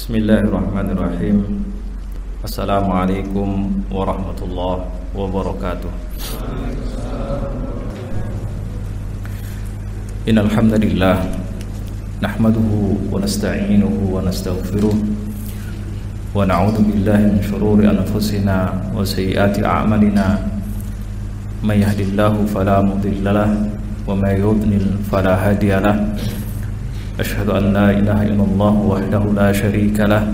Bismillahirrahmanirrahim. Assalamualaikum warahmatullahi wabarakatuh. Innal hamdalillah nahmaduhu wa nasta'inuhu wa nastaghfiruh wa na'udzu billahi min shururi anfusina wa sayyiati a'malina. May yahdihillahu fala mudilla lahu wa may yudlil fala hadiya lahu. Asyhadu an la ilaha illallah wahdahu la syarika lah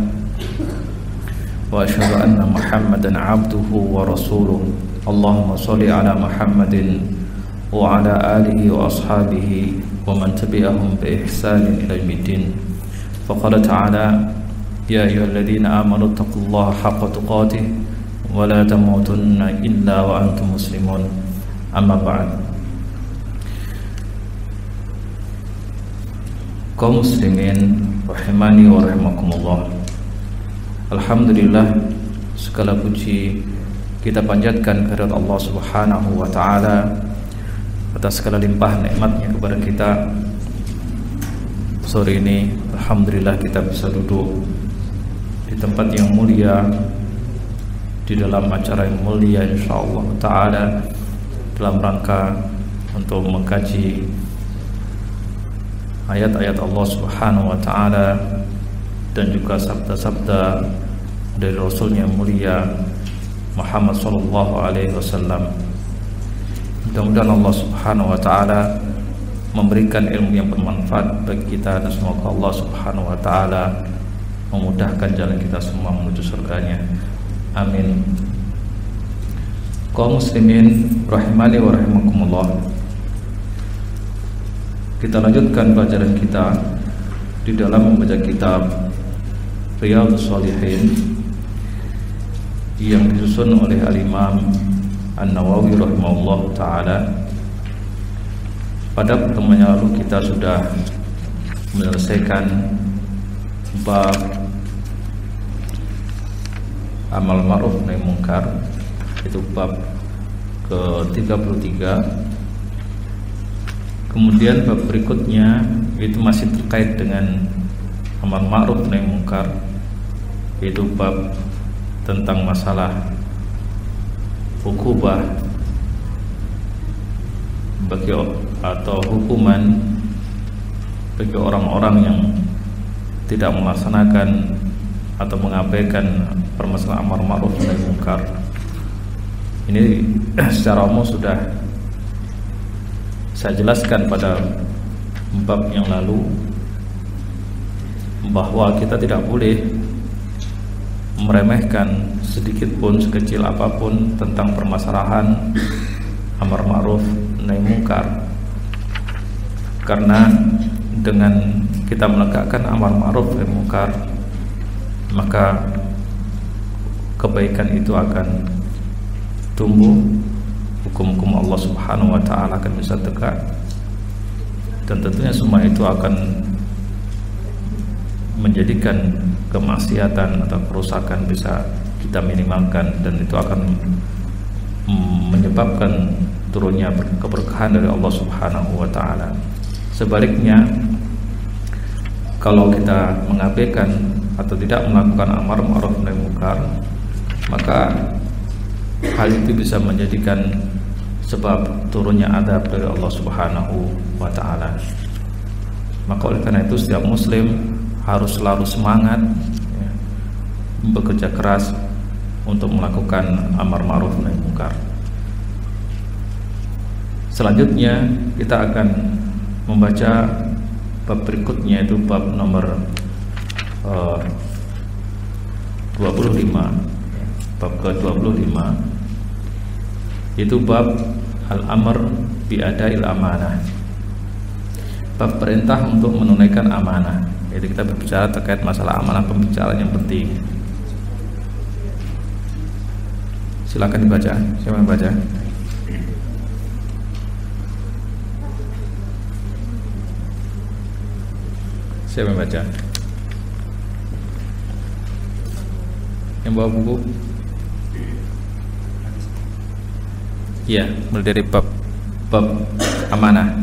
wa asyhadu anna Muhammadan abduhu wa rasuluh. Allahumma shalli ala Muhammadin wa ala alihi wa ashabihi wa man tabi'ahum bi ihsanin ila yaumiddin. Faqala ta'ala ya ayyuhalladzina amanu taqullaha haqqa tuqatih wa la tamutunna illa wa antum muslimun. Amma ba'd. Kaum muslimin rahimani wa rahimakumullah. Alhamdulillah, segala puji kita panjatkan kehadirat Allah Subhanahu wa taala atas segala limpah nikmatnya kepada kita. Sore ini alhamdulillah kita bisa duduk di tempat yang mulia, di dalam acara yang mulia insyaallah taala, dalam rangka untuk mengkaji ayat-ayat Allah Subhanahu wa taala dan juga sabda-sabda dari Rasulnya mulia Muhammad sallallahu alaihi wasallam. Mudah-mudahan Allah Subhanahu wa taala memberikan ilmu yang bermanfaat bagi kita, dan semoga Allah Subhanahu wa taala memudahkan jalan kita semua menuju surganya. Amin. Kaum muslimin rahimani wa rahimakumullah. Kita lanjutkan pelajaran kita di dalam membaca kitab Riyadhus Shalihin yang disusun oleh Al-Imam An-Nawawi rahimahullah ta'ala. Pada pertemuan yang lalu kita sudah menyelesaikan bab amal ma'ruf nahi munkar, itu bab ke-33. Kemudian bab berikutnya itu masih terkait dengan amar ma'ruf nahi munkar, yaitu bab tentang masalah hukubah bagi atau hukuman bagi orang-orang yang tidak melaksanakan atau mengabaikan permasalahan amar ma'ruf nahi munkar. Ini secara umum sudah saya jelaskan pada bab yang lalu bahwa kita tidak boleh meremehkan sedikit pun, sekecil apapun tentang permasalahan amar ma'ruf nahi munkar, karena dengan kita menegakkan amar ma'ruf nahi munkar maka kebaikan itu akan tumbuh, hukum-hukum Allah Subhanahu wa taala akan bisa tegak, dan tentunya semua itu akan menjadikan kemaksiatan atau kerusakan bisa kita minimalkan, dan itu akan menyebabkan turunnya keberkahan dari Allah Subhanahu wa taala. Sebaliknya, kalau kita mengabaikan atau tidak melakukan amar ma'ruf nahi munkar, maka hal itu bisa menjadikan sebab turunnya adab dari Allah Subhanahu wa taala. Maka oleh karena itu setiap muslim harus selalu semangat bekerja keras untuk melakukan amar ma'ruf nahi munkar. Selanjutnya kita akan membaca bab berikutnya, itu bab nomor 25, bab ke-25, itu bab al-amr bi'ada'il amanah, bab perintah untuk menunaikan amanah. Jadi kita berbicara terkait masalah amanah, pembicaraan yang penting. Silakan dibaca. Siapa yang baca? Siapa yang baca? Yang bawa buku? Iya, mulai dari bab amanah.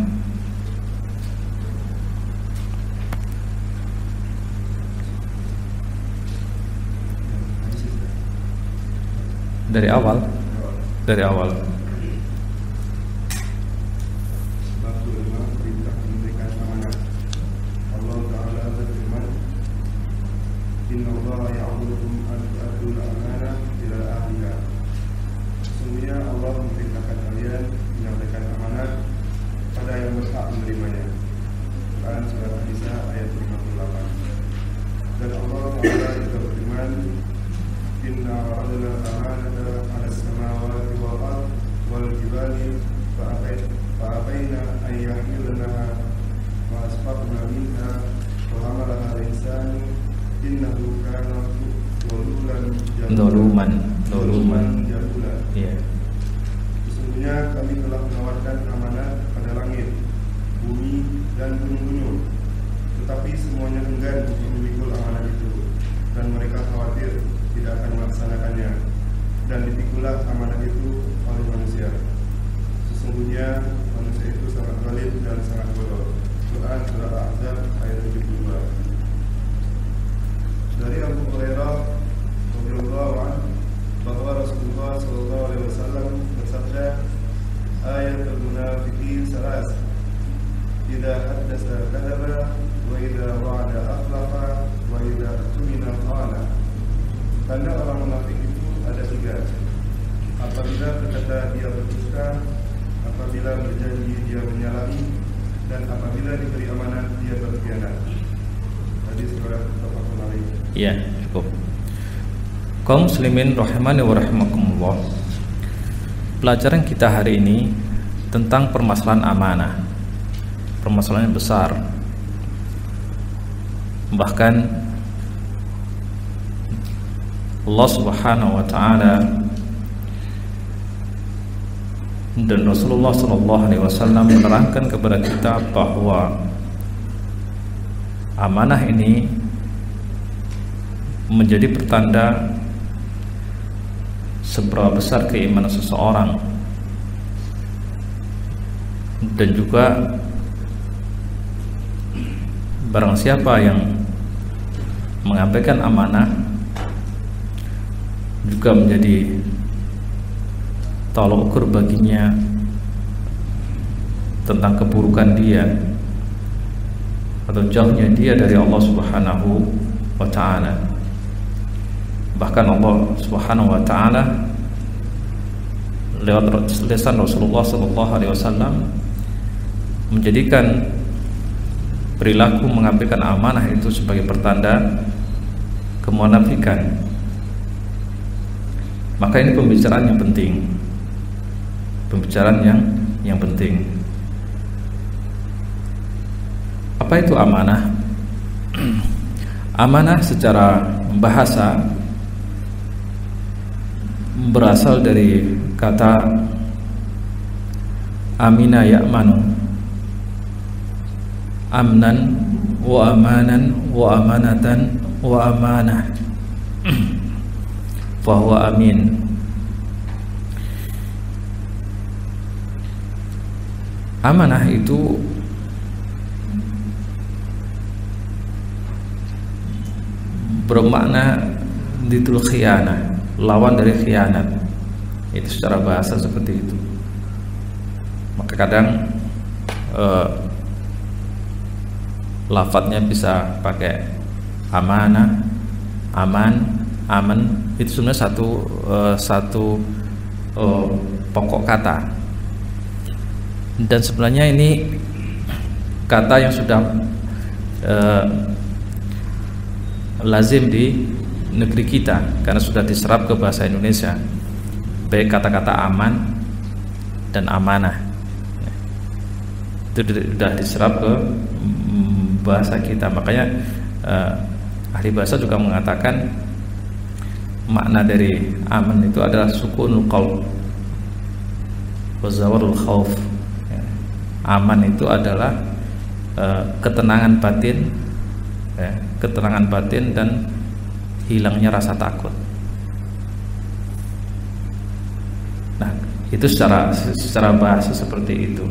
Dari awal. Dari awal. Bab 5, perintah memberikan amanah. Allah Ta'ala berfirman, Inna Allah ya'murukum an tu'addul amanah ila ahliha. Sesungguhnya Allah memerintahkan kalian menyampaikan amanat pada yang berhak menerimanya. Quran Surat An-Nisa ayat 58. Dan Allah Ta'ala juga berfirman, Inna wa'adna amanata ala samawati wal ard wal jibali fa'abaina an yahmilnaha wa asfaqna minha wa hamalaha al-insanu innahu kana Zaluman jahula. Iya. Sesungguhnya kami telah menawarkan amanat pada langit, bumi, dan gunung-gunung, tetapi semuanya enggan untuk memikul amanat itu, dan mereka khawatir tidak akan melaksanakannya, dan dipikulah amanat itu oleh manusia. Sesungguhnya manusia itu sangat zalim dan sangat bodoh. Quran Surah Al-Ahzab ayat 72. Dari Abu Hurairah radhiyallahu anhu bahwa Rasulullah sallallahu alaihi wasallam bersabda, ayatul munafiqin salas, idza haddatsa kadzaba wa idza wa'ada akhlafa wa idza tumina khana. Tanda orang munafik itu ada 3. Apabila berkata dia berdusta, apabila berjanji dia menyalahi, dan apabila diberi amanat dia berkhianat. Hadis riwayat Muttafaqun alaih. Iya, cukup. Kaum muslimin rahimani wa rahimakumullah. Pelajaran kita hari ini tentang permasalahan amanah. Permasalahan yang besar. Bahkan Allah Subhanahu wa taala dan Rasulullah sallallahu alaihi wasallam menerangkan kepada kita bahwa amanah ini menjadi pertanda seberapa besar keimanan seseorang, dan juga barang siapa yang mengabaikan amanah juga menjadi tolak ukur baginya tentang keburukan dia atau jauhnya dia dari Allah Subhanahu wa ta'ala. Bahkan Allah Subhanahu wa ta'ala lewat lisan Rasulullah sallallahu alaihi wasallam menjadikan perilaku mengabaikan amanah itu sebagai pertanda kemunafikan. Maka ini pembicaraan yang penting. Pembicaraan yang penting. Apa itu amanah? Amanah secara bahasa berasal dari kata amina ya'manu, amnan wa amanan wa amanatan wa amanah, fahuwa amin. Amanah itu bermakna didul khianah, lawan dari khianat. Itu secara bahasa seperti itu. Maka kadang lafadznya bisa pakai amanah, aman, aman. Itu sebenarnya satu pokok kata. Dan sebenarnya ini kata yang sudah lazim di negeri kita karena sudah diserap ke bahasa Indonesia, baik kata-kata aman dan amanah. Itu sudah diserap ke bahasa kita. Makanya ahli bahasa juga mengatakan makna dari aman itu adalah sukunul qalb wa zawarul khauf. Aman itu adalah ketenangan batin, ketenangan batin dan hilangnya rasa takut. Nah, itu secara bahasa seperti itu.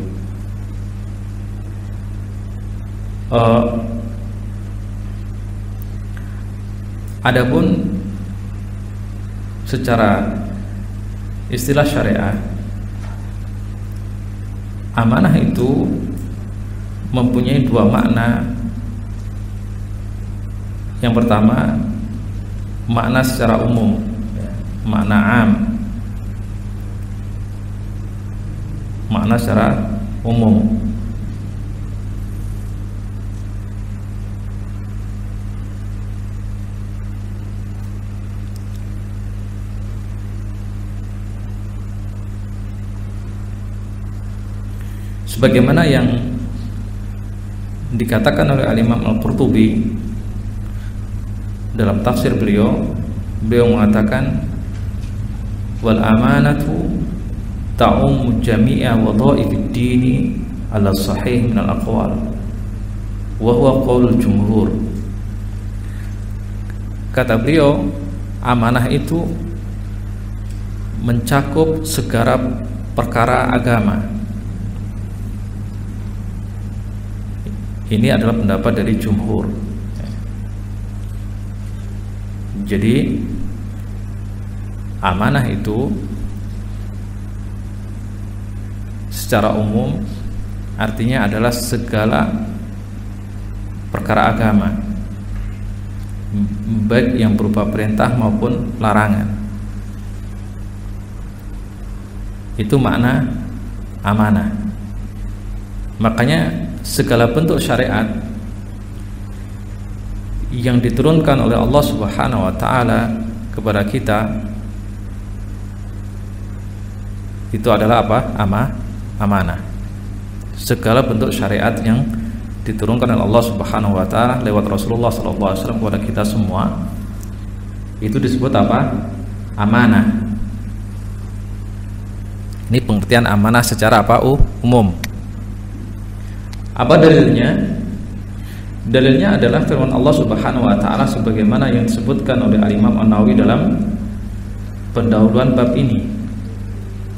Adapun secara istilah syariah, amanah itu mempunyai dua makna. Yang pertama, makna secara umum, makna am, makna secara umum. Sebagaimana yang dikatakan oleh Al-Imam Al-Qurtubi dalam tafsir beliau mengatakan, wal amanatu ta'ummu jami'a wadha'ifid dini ala sahih min al-aqwal wa huwa qaulul jumhur. Kata beliau, amanah itu mencakup segala perkara agama. Ini adalah pendapat dari jumhur. Jadi amanah itu secara umum artinya adalah segala perkara agama, baik yang berupa perintah maupun larangan. Itu makna amanah. Makanya segala bentuk syariat yang diturunkan oleh Allah Subhanahu wa taala kepada kita itu adalah apa? Amanah. Segala bentuk syariat yang diturunkan oleh Allah Subhanahu wa taala lewat Rasulullah sallallahu alaihi wasallam kepada kita semua itu disebut apa? Amanah. Ini pengertian amanah secara apa? Umum. Apa dalilnya? Dalilnya adalah firman Allah Subhanahu wa taala sebagaimana yang disebutkan oleh Al-Imam An-Nawawi dalam pendahuluan bab ini.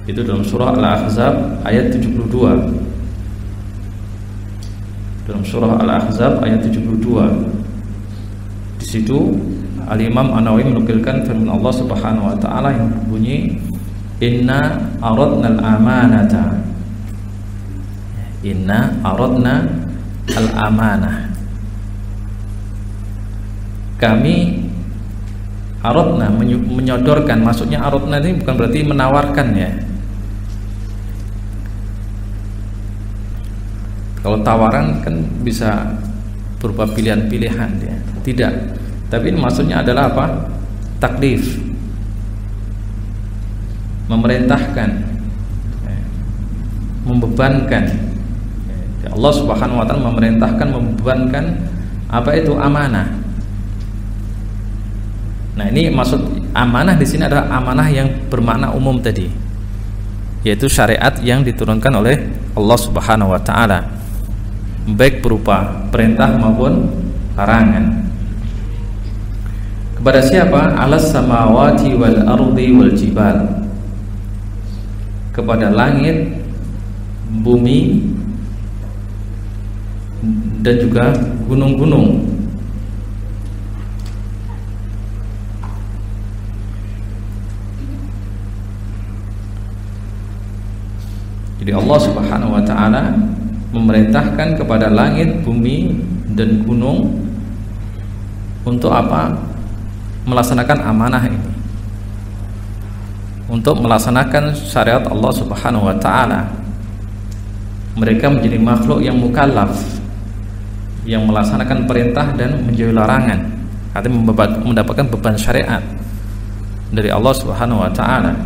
Itu dalam surah Al-Ahzab ayat 72. Dalam surah Al-Ahzab ayat 72. Di situ Al-Imam An-Nawawi menukilkan firman Allah Subhanahu wa taala yang berbunyi, "Inna aradnal amanata." Inna aradna al-amanah. Kami aradna menyodorkan, maksudnya aradna ini bukan berarti menawarkan ya. Kalau tawaran kan bisa berupa pilihan-pilihan ya. Tidak. Tapi ini maksudnya adalah apa? Taklif. Memerintahkan, membebankan. Allah Subhanahu wa taala memerintahkan, membebankan apa itu amanah. Nah, ini maksud amanah di sini adalah amanah yang bermakna umum tadi, yaitu syariat yang diturunkan oleh Allah Subhanahu wa taala, baik berupa perintah maupun larangan. Kepada siapa? Alas samawati wal ardi wal jibal. Kepada langit, bumi, dan juga gunung-gunung. Jadi Allah Subhanahu wa taala memerintahkan kepada langit, bumi, dan gunung untuk apa? Melaksanakan amanah ini. Untuk melaksanakan syariat Allah Subhanahu wa taala. Mereka menjadi makhluk yang mukallaf, yang melaksanakan perintah dan menjauhi larangan, artinya mendapatkan beban syariat dari Allah Subhanahu wa taala.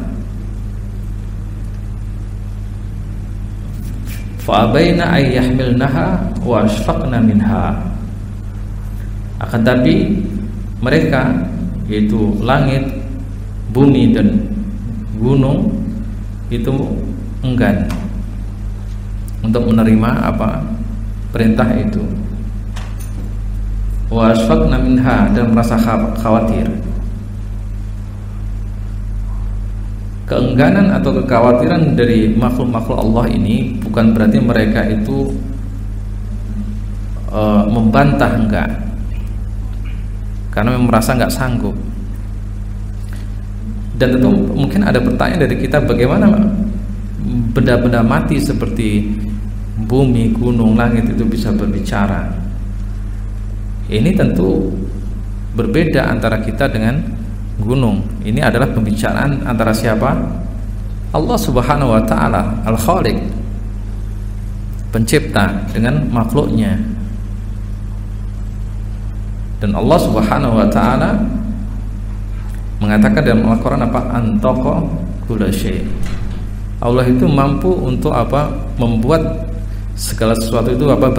Fa abaina ay yahmilnaha wa ashfaqna minha. Akan tapi mereka, yaitu langit, bumi dan gunung, itu enggan untuk menerima apa? Perintah itu. Wa ashfaqna minha, dan merasa khawatir. Keengganan atau kekhawatiran dari makhluk-makhluk Allah ini bukan berarti mereka itu membantah, enggak, karena merasa enggak sanggup. Dan tentu mungkin ada pertanyaan dari kita, bagaimana benda-benda mati seperti bumi, gunung, langit itu bisa berbicara? Ini tentu berbeda antara kita dengan gunung. Ini adalah pembicaraan antara siapa? Allah Subhanahu wa Ta'ala, Al-Khaliq, pencipta, dengan makhluknya. Dan Allah Subhanahu wa Ta'ala mengatakan dalam Al-Quran apa? Antaqa kulla syai'. Allah itu mampu untuk apa? Membuat segala sesuatu itu apa?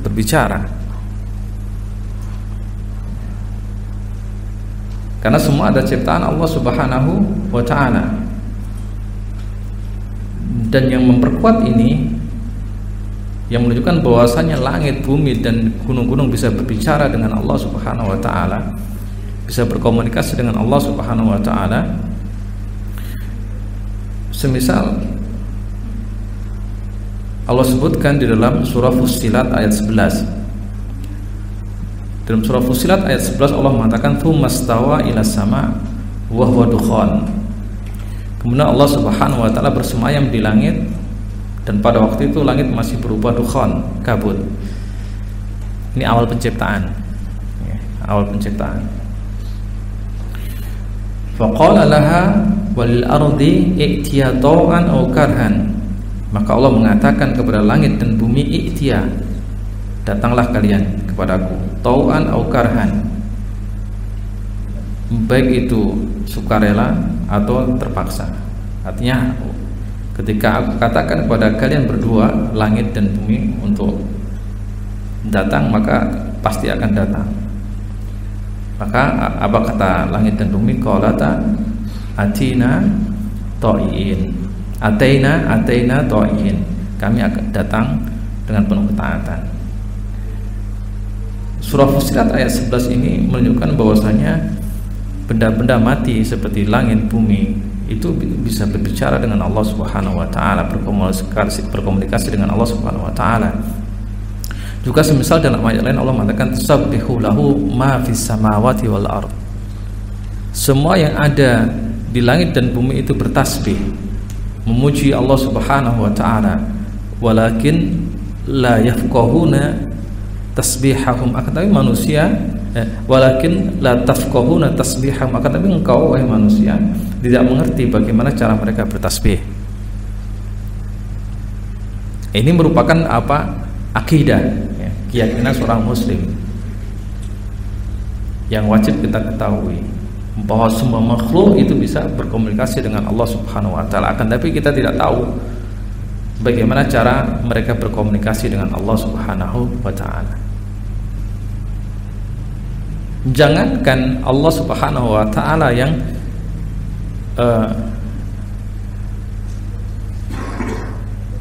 Berbicara. Karena semua ada ciptaan Allah Subhanahu wa Ta'ala. Dan yang memperkuat ini, yang menunjukkan bahwasanya langit, bumi, dan gunung-gunung bisa berbicara dengan Allah Subhanahu wa Ta'ala, bisa berkomunikasi dengan Allah Subhanahu wa Ta'ala. Semisal Allah sebutkan di dalam surah Fussilat ayat 11. Dalam surah Fussilat ayat 11 Allah mengatakan tsummastawa ila sama wa huwa dukhan. Kemudian Allah Subhanahu wa Ta'ala bersemayam di langit, dan pada waktu itu langit masih berupa dukhan, kabut. Ini awal penciptaan. Awal penciptaan. Faqala laha walil ardi i'tiya taw'an aw karhan. Maka Allah mengatakan kepada langit dan bumi, i'tiya, datanglah kalian kepadaku, taw'an aw karhan, baik itu sukarela atau terpaksa. Artinya ketika aku katakan kepada kalian berdua, langit dan bumi, untuk datang, maka pasti akan datang. Maka apa kata langit dan bumi? Qalata atina ta'iin. Ataina ta'iin. Kami akan datang dengan penuh ketaatan. Surah Fussilat ayat 11 ini menunjukkan bahwasanya benda-benda mati seperti langit, bumi itu bisa berbicara dengan Allah Subhanahu wa Ta'ala, berkomunikasi dengan Allah Subhanahu wa Ta'ala. Juga semisal dalam ayat lain Allah mengatakan tasabbihu lahu ma fis samawati wal ard. Semua yang ada di langit dan bumi itu bertasbih, memuji Allah Subhanahu wa Ta'ala. Walakin la yafqahuna tasbihahum, akan tapi manusia walakin la tafqahuna tasbihahum, akan tapi engkau wahai manusia tidak mengerti bagaimana cara mereka bertasbih. Ini merupakan apa? Akidah, keyakinan seorang muslim yang wajib kita ketahui, bahwa semua makhluk itu bisa berkomunikasi dengan Allah Subhanahu wa Ta'ala. Akan tapi kita tidak tahu bagaimana cara mereka berkomunikasi dengan Allah Subhanahu wa Ta'ala. Jangankan Allah Subhanahu wa Ta'ala yang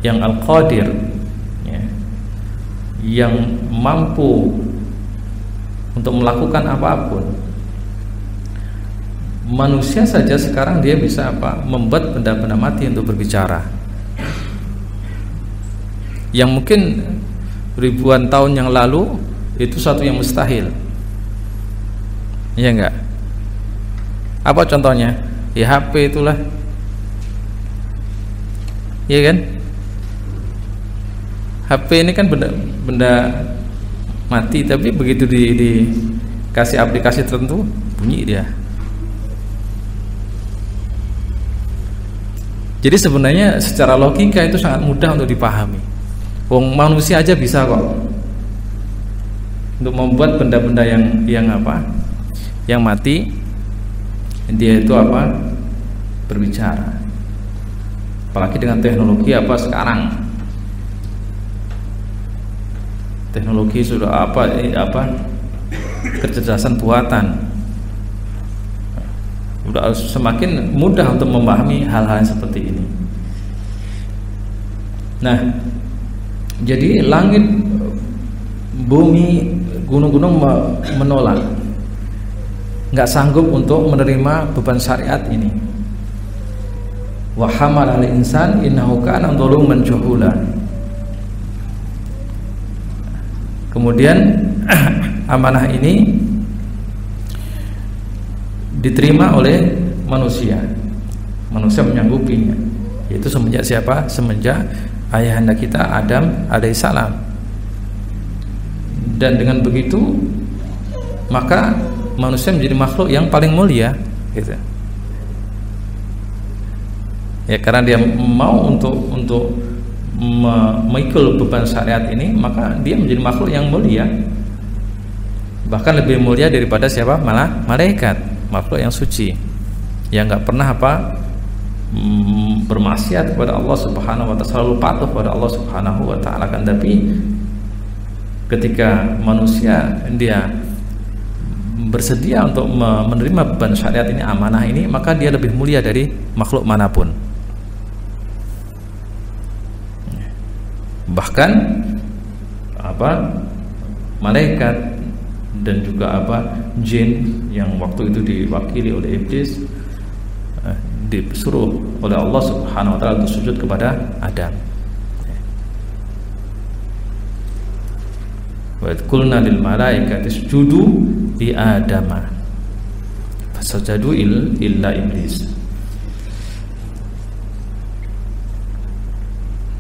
Al-Qadir, yang mampu untuk melakukan apapun, manusia saja sekarang dia bisa apa? Membuat benda-benda mati untuk berbicara, yang mungkin ribuan tahun yang lalu itu satu yang mustahil. Iya enggak? Apa contohnya? Ya HP itulah. Iya kan? HP ini kan benda mati, tapi begitu dikasih aplikasi tertentu bunyi dia. Jadi sebenarnya secara logika itu sangat mudah untuk dipahami. Wong manusia aja bisa kok untuk membuat benda-benda yang apa? Yang mati, dia itu apa? Berbicara. Apalagi dengan teknologi apa sekarang? Teknologi sudah apa kecerdasan buatan, udah semakin mudah untuk memahami hal-hal seperti ini. Nah, jadi langit, bumi, gunung-gunung menolak, nggak sanggup untuk menerima beban syariat ini. Wa hamalal insan innahu kana dzaluman jahula. Kemudian amanah ini diterima oleh manusia. manusia menyanggupinya. Yaitu semenjak siapa? Semenjak ayahanda kita Adam alaihissalam. Dan dengan begitu maka manusia menjadi makhluk yang paling mulia, gitu. Ya, karena dia mau untuk memikul beban syariat ini, maka dia menjadi makhluk yang mulia, bahkan lebih mulia daripada siapa? Malah malaikat, makhluk yang suci, yang nggak pernah bermaksiat kepada Allah Subhanahu wa Ta'ala, selalu patuh kepada Allah Subhanahu wa Ta'ala. Kan tapi ketika manusia dia bersedia untuk menerima beban syariat ini, amanah ini, maka dia lebih mulia dari makhluk manapun. Bahkan malaikat dan juga jin yang waktu itu diwakili oleh iblis disuruh oleh Allah Subhanahu wa Ta'ala untuk sujud kepada Adam. Wa qulna lil malaikati isjudu li Adama fasajadu illa iblis.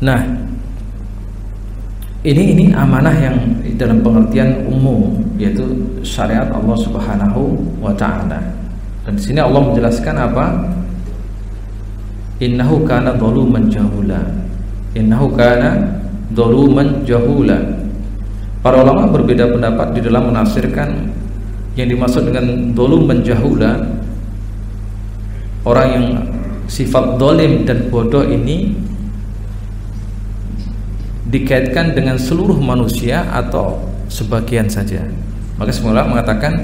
Nah, ini amanah yang dalam pengertian umum, yaitu syariat Allah Subhanahu wa Ta'ala. Dan di sini Allah menjelaskan apa? Innahu kana zaluman jahula. Innahu kana zaluman jahula. Para ulama berbeda pendapat di dalam menafsirkan yang dimaksud dengan zaluman jahula. Orang yang sifat zalim dan bodoh ini dikaitkan dengan seluruh manusia atau sebagian saja. Maka semula mengatakan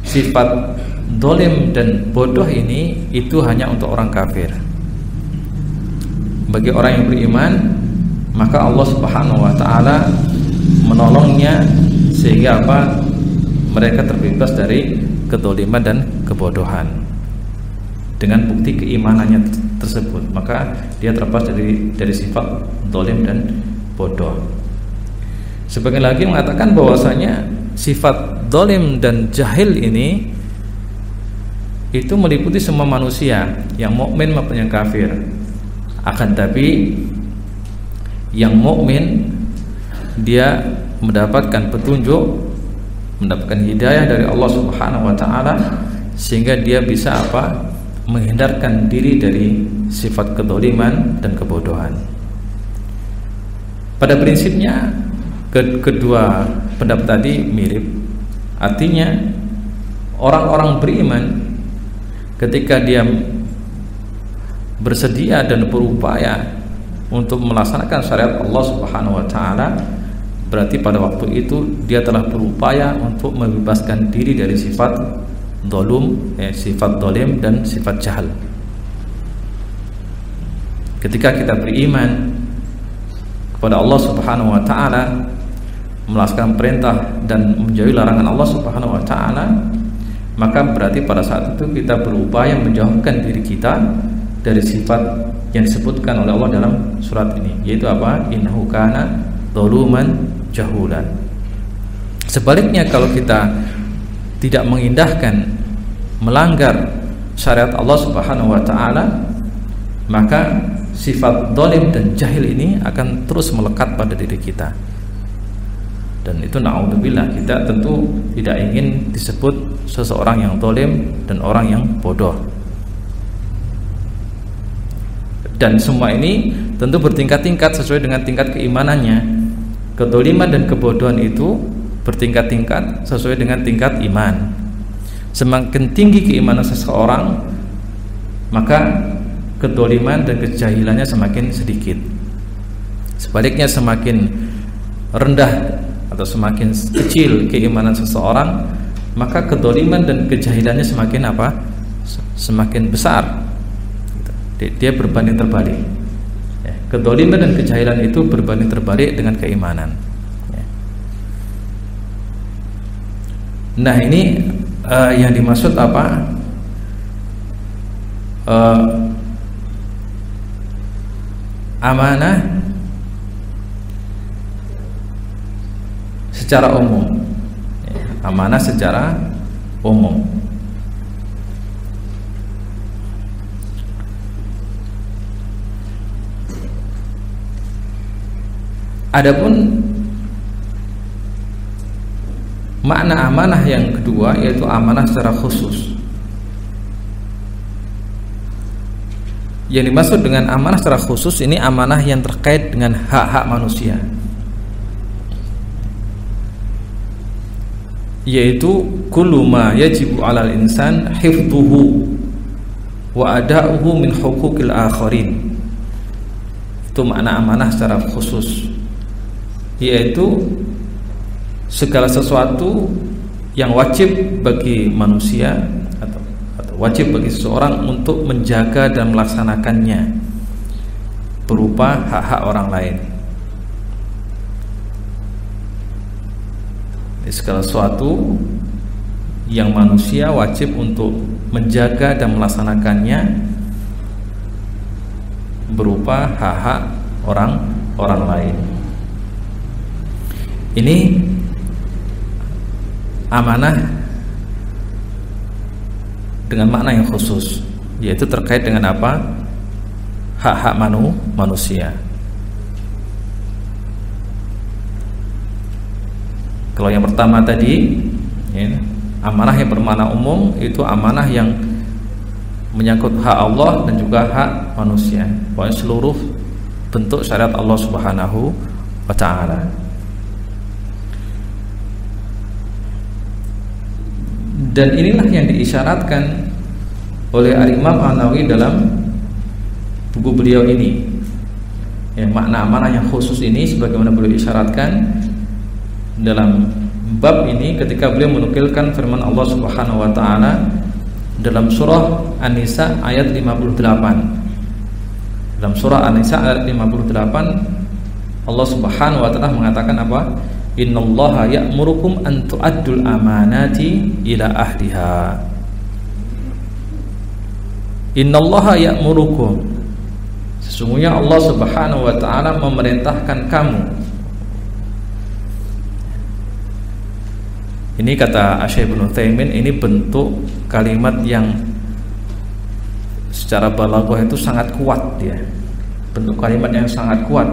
sifat zalim dan bodoh ini itu hanya untuk orang kafir. Bagi orang yang beriman, maka Allah Subhanahu wa Ta'ala menolongnya sehingga mereka terbebas dari kedzaliman dan kebodohan. Dengan bukti keimanannya tersebut, maka dia terlepas dari sifat zalim dan bodoh. Sebagian lagi mengatakan bahwasanya sifat zalim dan jahil ini itu meliputi semua manusia, yang mukmin maupun yang kafir. Akan tapi yang mukmin dia mendapatkan petunjuk, mendapatkan hidayah dari Allah Subhanahu wa Ta'ala, sehingga dia bisa menghindarkan diri dari sifat kedzaliman dan kebodohan. Pada prinsipnya kedua pendapat tadi mirip. Artinya orang-orang beriman ketika dia bersedia dan berupaya untuk melaksanakan syariat Allah Subhanahu wa Ta'ala, berarti pada waktu itu dia telah berupaya untuk membebaskan diri dari sifat sifat zalim dan sifat jahal. Ketika kita beriman kepada Allah Subhanahu wa Ta'ala, melaksanakan perintah dan menjauhi larangan Allah Subhanahu wa Ta'ala, maka berarti pada saat itu kita berupaya menjauhkan diri kita dari sifat yang disebutkan oleh Allah dalam surat ini, yaitu innahu kana zaluman jahulan. Sebaliknya, kalau kita tidak mengindahkan, melanggar syariat Allah Subhanahu wa Ta'ala, maka sifat zalim dan jahil ini akan terus melekat pada diri kita. Dan itu na'udzubillah, kita tentu tidak ingin disebut seseorang yang zalim dan orang yang bodoh. Dan semua ini tentu bertingkat-tingkat sesuai dengan tingkat keimanannya. Kedzaliman dan kebodohan itu bertingkat-tingkat sesuai dengan tingkat iman. Semakin tinggi keimanan seseorang, maka kedzaliman dan kejahilannya semakin sedikit. Sebaliknya, semakin rendah atau semakin kecil keimanan seseorang, maka kedzaliman dan kejahilannya semakin semakin besar. Dia berbanding terbalik. Kedzaliman dan kejahilan itu berbanding terbalik dengan keimanan. Nah, ini yang dimaksud amanah secara umum. Amanah secara umum. Adapun makna amanah yang kedua yaitu amanah secara khusus. Yang dimaksud dengan amanah secara khusus ini amanah yang terkait dengan hak-hak manusia, yaitu kullu ma yajibu 'alal insan hifdhuhu wa ada'uhu min huquqil akharin. Itu makna amanah secara khusus, yaitu segala sesuatu yang wajib bagi manusia atau wajib bagi seseorang untuk menjaga dan melaksanakannya berupa hak-hak orang lain. Segala sesuatu yang manusia wajib untuk menjaga dan melaksanakannya berupa hak-hak orang lain. Ini amanah dengan makna yang khusus, yaitu terkait dengan apa? Hak-hak manusia. Kalau yang pertama tadi ya, amanah yang bermakna umum, itu amanah yang menyangkut hak Allah dan juga hak manusia, pokoknya seluruh bentuk syariat Allah Subhanahu wa ta'ala. Dan inilah yang diisyaratkan oleh Al-Imam An-Nawawi dalam buku beliau ini. Ya, makna amanah yang khusus ini sebagaimana beliau isyaratkan dalam bab ini ketika beliau menukilkan firman Allah Subhanahu wa ta'ala dalam surah An-Nisa ayat 58. Dalam surah An-Nisa ayat 58 Allah Subhanahu wa ta'ala mengatakan apa? Innallaha ya'murukum an tu'addul amanati ila ahliha. Innallaha ya'murukum, sesungguhnya Allah Subhanahu wa ta'ala memerintahkan kamu. Ini kata Syekh Ibnu Utsaimin, ini bentuk kalimat yang secara balaghah itu sangat kuat ya. Bentuk kalimat yang sangat kuat.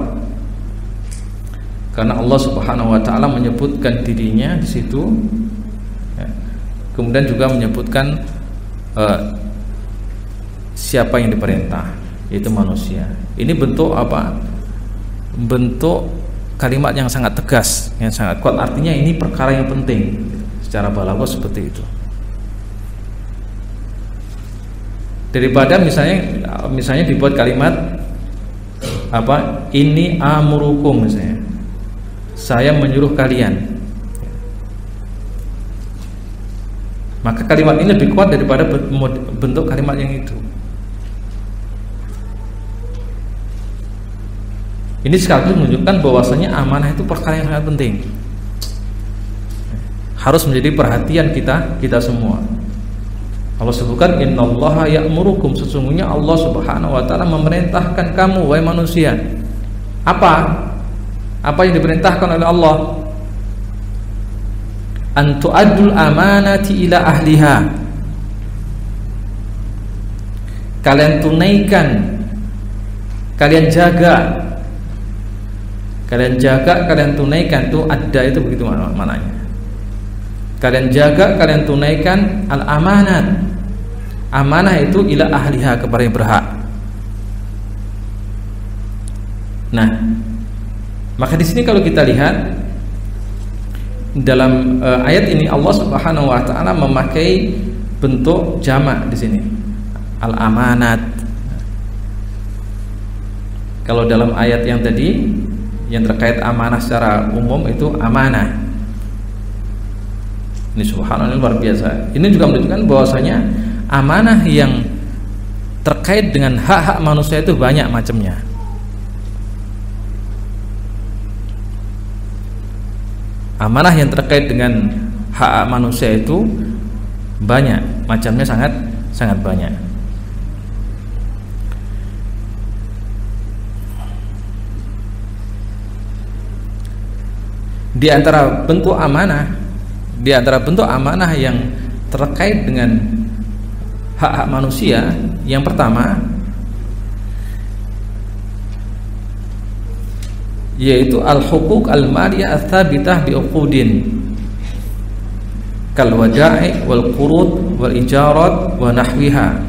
Karena Allah Subhanahu wa ta'ala menyebutkan dirinya di situ ya. Kemudian juga menyebutkan siapa yang diperintah, yaitu manusia. Ini bentuk apa? Bentuk kalimat yang sangat tegas, yang sangat kuat. Artinya ini perkara yang penting. Secara balaghah seperti itu. Daripada misalnya dibuat kalimat apa? Ini amurukum misalnya. Saya menyuruh kalian. Maka kalimat ini lebih kuat daripada bentuk kalimat yang itu. Ini sekaligus menunjukkan bahwasanya amanah itu perkara yang sangat penting. Harus menjadi perhatian kita semua. Allah sebutkan innallaha ya'murukum, sesungguhnya Allah Subhanahu wa ta'ala memerintahkan kamu wahai manusia. Apa yang diperintahkan oleh Allah? An tu'addul amanati ila ahliha. Kalian tunaikan, kalian jaga, kalian tunaikan. Itu ada, itu begitu maknanya. Kalian jaga, kalian tunaikan al-amanat. Amanah itu ila ahliha, kepada yang berhak. Nah, maka di sini kalau kita lihat dalam ayat ini Allah Subhanahu wa ta'ala memakai bentuk jamak di sini. Al-amanat. Kalau dalam ayat yang tadi yang terkait amanah secara umum itu amanah. Ini subhanallah luar biasa. Ini juga menunjukkan bahwasanya amanah yang terkait dengan hak-hak manusia itu banyak macamnya. Amanah yang terkait dengan hak manusia itu banyak macamnya, sangat banyak. Di antara bentuk amanah yang terkait dengan hak-hak manusia, yang pertama yaitu al-huquq al-maliyah ats-tsabitah bi uqudin kal wada'i wal qurud wal ijarat wa nahwiha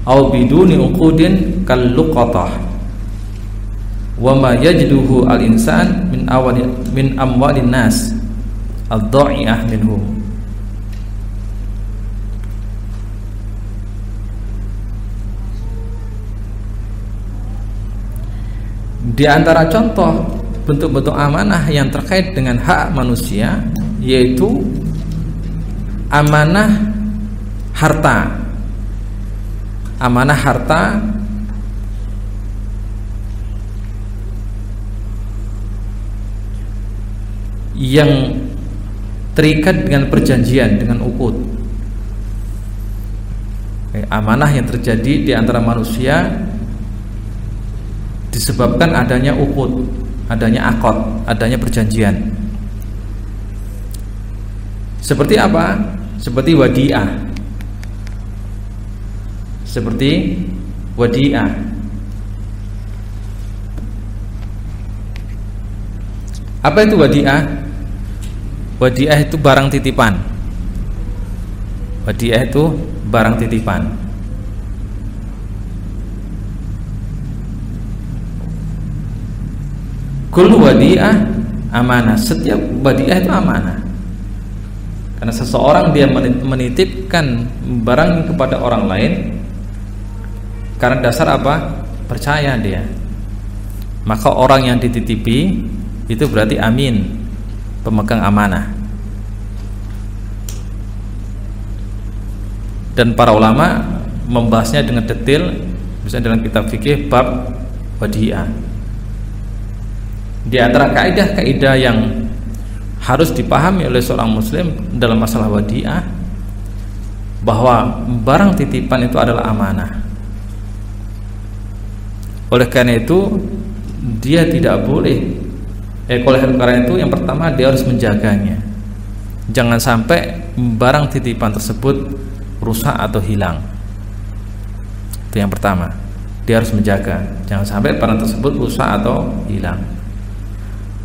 aw biduni uqudin kal luqatah wa ma yajduhu al-insan min amwalin nas ad-dha'i'ah minhum. Di antara contoh bentuk-bentuk amanah yang terkait dengan hak manusia yaitu amanah harta. Amanah harta yang terikat dengan perjanjian, dengan uqud. Amanah yang terjadi di antara manusia disebabkan adanya uqud, adanya akad, adanya perjanjian. Seperti apa? Seperti wadi'ah. Seperti wadi'ah. Apa itu wadi'ah? Wadi'ah itu barang titipan. Wadi'ah itu barang titipan. Kullu wadi'ah amanah. Setiap wadi'ah itu amanah. Karena seseorang dia menitipkan barang kepada orang lain karena dasar apa? Percaya dia. Maka orang yang dititipi itu berarti amin, pemegang amanah. Dan para ulama membahasnya dengan detail, misalnya dalam kitab fikih bab wadi'ah. Di antara kaidah-kaidah yang harus dipahami oleh seorang muslim dalam masalah wadi'ah, bahwa barang titipan itu adalah amanah. Oleh karena itu dia tidak boleh oleh karena itu yang pertama dia harus menjaganya. Jangan sampai barang titipan tersebut rusak atau hilang. Itu yang pertama, dia harus menjaga, jangan sampai barang tersebut rusak atau hilang.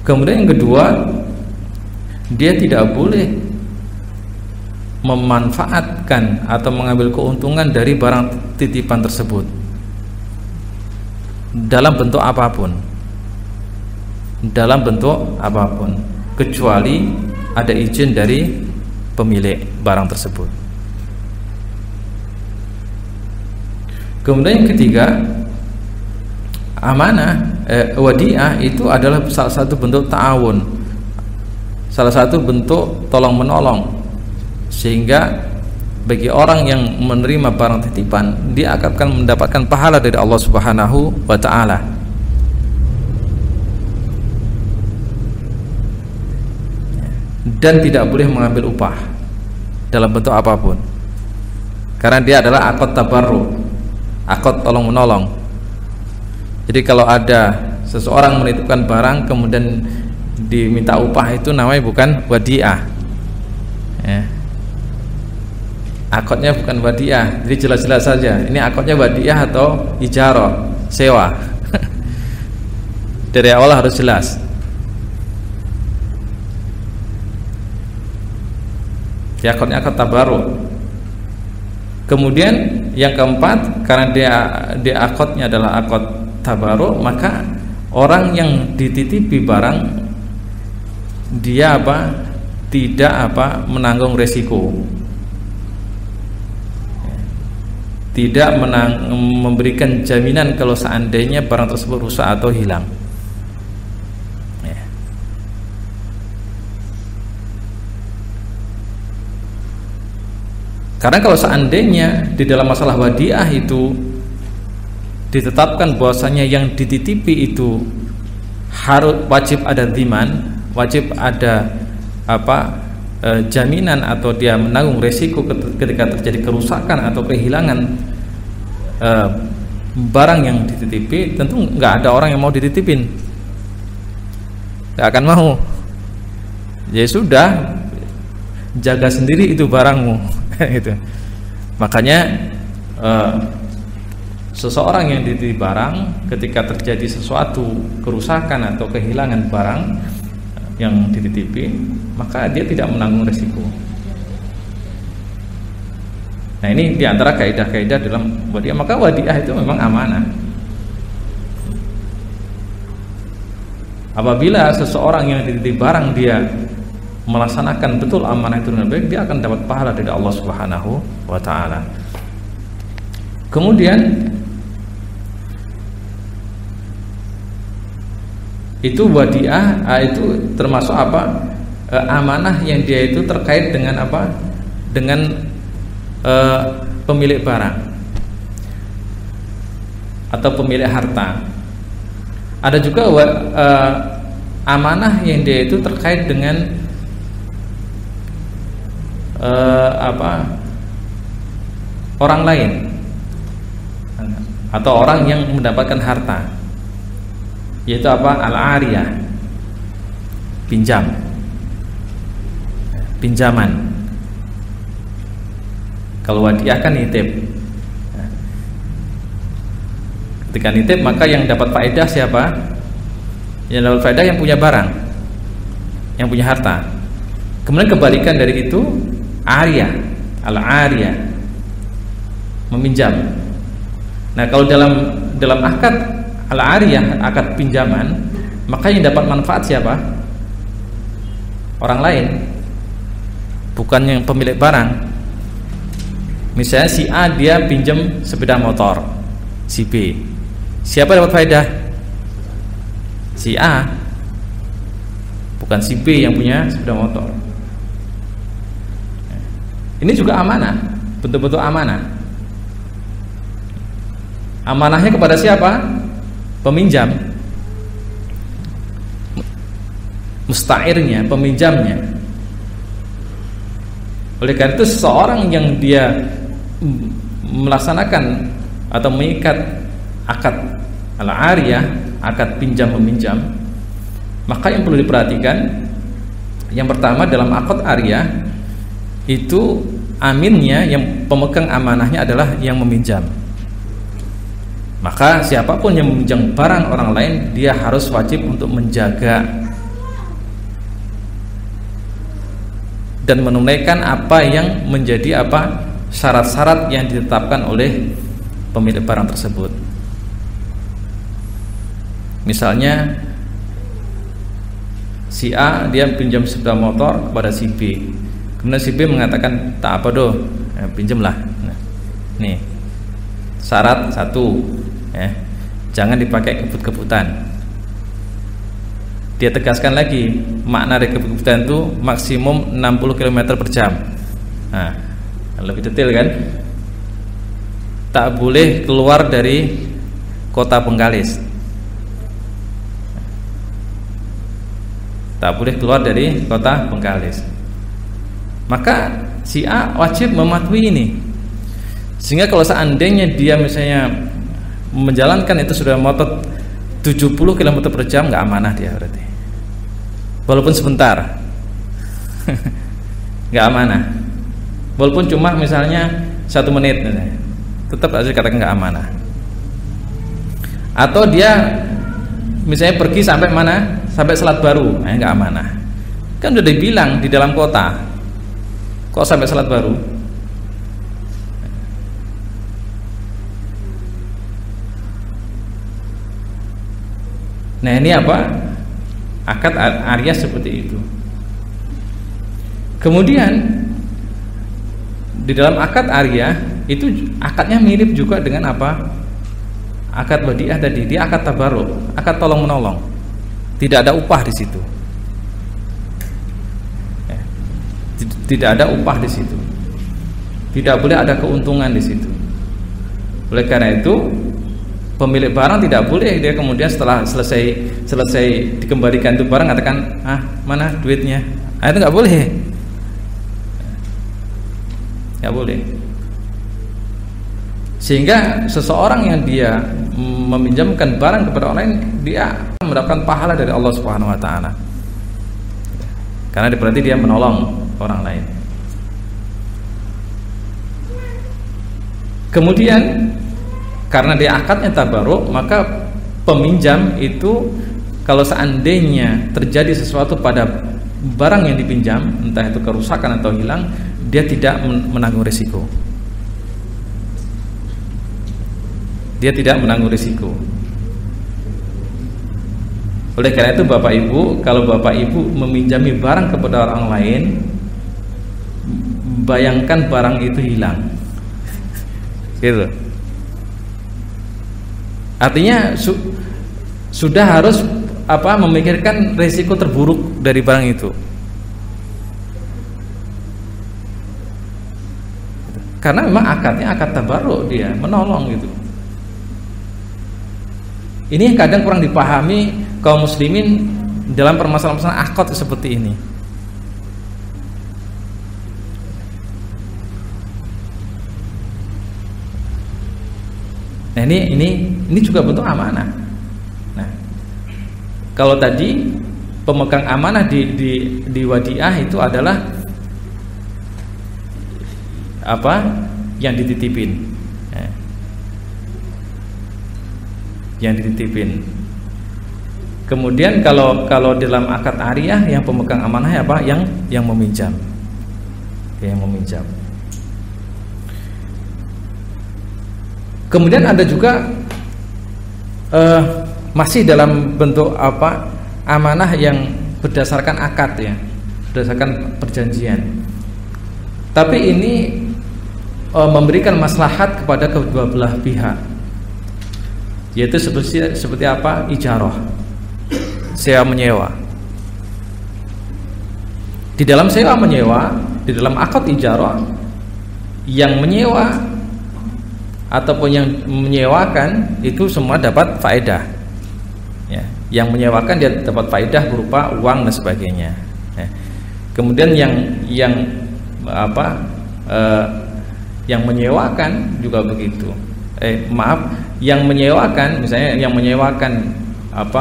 Kemudian yang kedua, dia tidak boleh memanfaatkan atau mengambil keuntungan dari barang titipan tersebut dalam bentuk apapun, kecuali ada izin dari pemilik barang tersebut. Kemudian yang ketiga, amanah wadi'ah itu adalah salah satu bentuk ta'awun, salah satu bentuk tolong menolong, sehingga bagi orang yang menerima barang titipan dia akan mendapatkan pahala dari Allah Subhanahu wa ta'ala. Dan tidak boleh mengambil upah dalam bentuk apapun, karena dia adalah akad tabarruk, akad tolong menolong. Jadi kalau ada seseorang menitipkan barang kemudian diminta upah, itu namanya bukan wadi'ah ya. Akadnya bukan wadi'ah, jadi jelas-jelas saja ini akadnya wadi'ah atau ijarah, sewa. Dari awal harus jelas. Ya, akadnya akad tabarruk. Kemudian yang keempat, karena dia akadnya adalah akad tabarruk, maka orang yang dititipi barang dia tidak menanggung resiko, tidak memberikan jaminan kalau seandainya barang tersebut rusak atau hilang ya. Karena kalau seandainya di dalam masalah wadi'ah itu ditetapkan bahwasanya yang dititipi itu harus wajib ada dhiman, wajib ada jaminan atau dia menanggung resiko ketika terjadi kerusakan atau kehilangan barang yang dititipi, tentu nggak ada orang yang mau dititipin, nggak akan mau. Ya sudah, jaga sendiri itu barangmu. Gitu. Makanya seseorang yang dititipi barang, ketika terjadi sesuatu kerusakan atau kehilangan barang yang dititipi, maka dia tidak menanggung resiko. Nah, ini diantara kaidah-kaidah dalam wadiah. Maka wadiah itu memang amanah. Apabila seseorang yang dititipi barang dia melaksanakan betul amanah itu dengan baik, dia akan dapat pahala dari Allah Subhanahu wa taala. Kemudian itu wadiah, itu termasuk apa? Amanah yang dia itu terkait dengan apa? Dengan pemilik barang atau pemilik harta. Ada juga amanah yang dia itu terkait dengan orang lain atau orang yang mendapatkan harta, yaitu apa? Al-ariyah, pinjaman. Kalau wadiah kan nitip. Ketika nitip, maka yang dapat faedah siapa? Yang dapat faedah yang punya barang, yang punya harta. Kemudian kebalikan dari itu, ariyah, al-ariyah, meminjam. Nah, kalau dalam akad al-ariyah, akad pinjaman, maka yang dapat manfaat siapa? Orang lain, bukan yang pemilik barang. Misalnya si A dia pinjam sepeda motor si B, siapa dapat faedah? Si A, bukan si B yang punya sepeda motor. Ini juga amanah, betul-betul amanah. Amanahnya kepada siapa? Peminjam, musta'irnya, peminjamnya. Oleh karena itu seseorang yang dia melaksanakan atau mengikat akad al-ariyah, akad pinjam meminjam, maka yang perlu diperhatikan, yang pertama dalam akad ariyah itu aminnya, yang pemegang amanahnya adalah yang meminjam. Maka siapapun yang meminjam barang orang lain, dia harus wajib untuk menjaga dan menunaikan apa yang menjadi apa syarat-syarat yang ditetapkan oleh pemilik barang tersebut. Misalnya si A dia pinjam sepeda motor kepada si B, kemudian si B mengatakan tak apa doh, pinjamlah. Nah, nih syarat satu, jangan dipakai kebut-kebutan. Dia tegaskan lagi, makna dari kebut-kebutan itu maksimum 60 km per jam. Nah, lebih detail kan? Tak boleh keluar dari kota Bengkalis. Tak boleh keluar dari kota Bengkalis. Maka si A wajib mematuhi ini. Sehingga kalau seandainya dia misalnya menjalankan itu sudah motor 70 km per jam, nggak amanah dia berarti. Walaupun sebentar, nggak amanah. Walaupun cuma misalnya 1 menit, tetap harus dikatakan nggak amanah. Atau dia misalnya pergi sampai mana? Sampai Selat Baru, nggak amanah. Kan udah dibilang di dalam kota, kok sampai Selat Baru? Nah, ini apa? Akad ariyah seperti itu. Kemudian di dalam akad ariyah itu akadnya mirip juga dengan apa? Akad wadiah tadi, dia akad tabarruk, akad tolong menolong. Tidak ada upah di situ. Tidak ada upah di situ. Tidak boleh ada keuntungan di situ. Oleh karena itu, pemilik barang tidak boleh dia kemudian setelah selesai dikembalikan itu barang katakan, mana duitnya? Itu nggak boleh. Nggak boleh. Sehingga seseorang yang dia meminjamkan barang kepada orang lain, dia mendapatkan pahala dari Allah Subhanahu wa taala. Karena berarti dia menolong orang lain. Kemudian karena dia akadnya tabaruk, maka peminjam itu kalau seandainya terjadi sesuatu pada barang yang dipinjam, entah itu kerusakan atau hilang, dia tidak menanggung risiko. Dia tidak menanggung risiko. Oleh karena itu Bapak Ibu, kalau Bapak Ibu meminjami barang kepada orang lain, bayangkan barang itu hilang, gitu. Artinya sudah harus memikirkan risiko terburuk dari barang itu. Karena memang akadnya akad tabaruk, dia menolong gitu. Ini kadang kurang dipahami kaum muslimin dalam permasalahan akad seperti ini. Nah, ini juga bentuk amanah. Nah, kalau tadi pemegang amanah di wadiah itu adalah yang dititipin, yang dititipin. Kemudian kalau dalam akad ariyah, yang pemegang amanah yang meminjam, yang meminjam. Kemudian ada juga masih dalam bentuk amanah yang berdasarkan akad, ya, berdasarkan perjanjian. Tapi ini memberikan maslahat kepada kedua belah pihak, yaitu seperti ijarah, sewa menyewa. Di dalam sewa menyewa, di dalam akad ijarah, yang menyewa ataupun yang menyewakan itu semua dapat faedah, ya. Yang menyewakan dia dapat faedah berupa uang dan sebagainya, ya. Kemudian yang menyewakan juga begitu. Yang menyewakan, misalnya yang menyewakan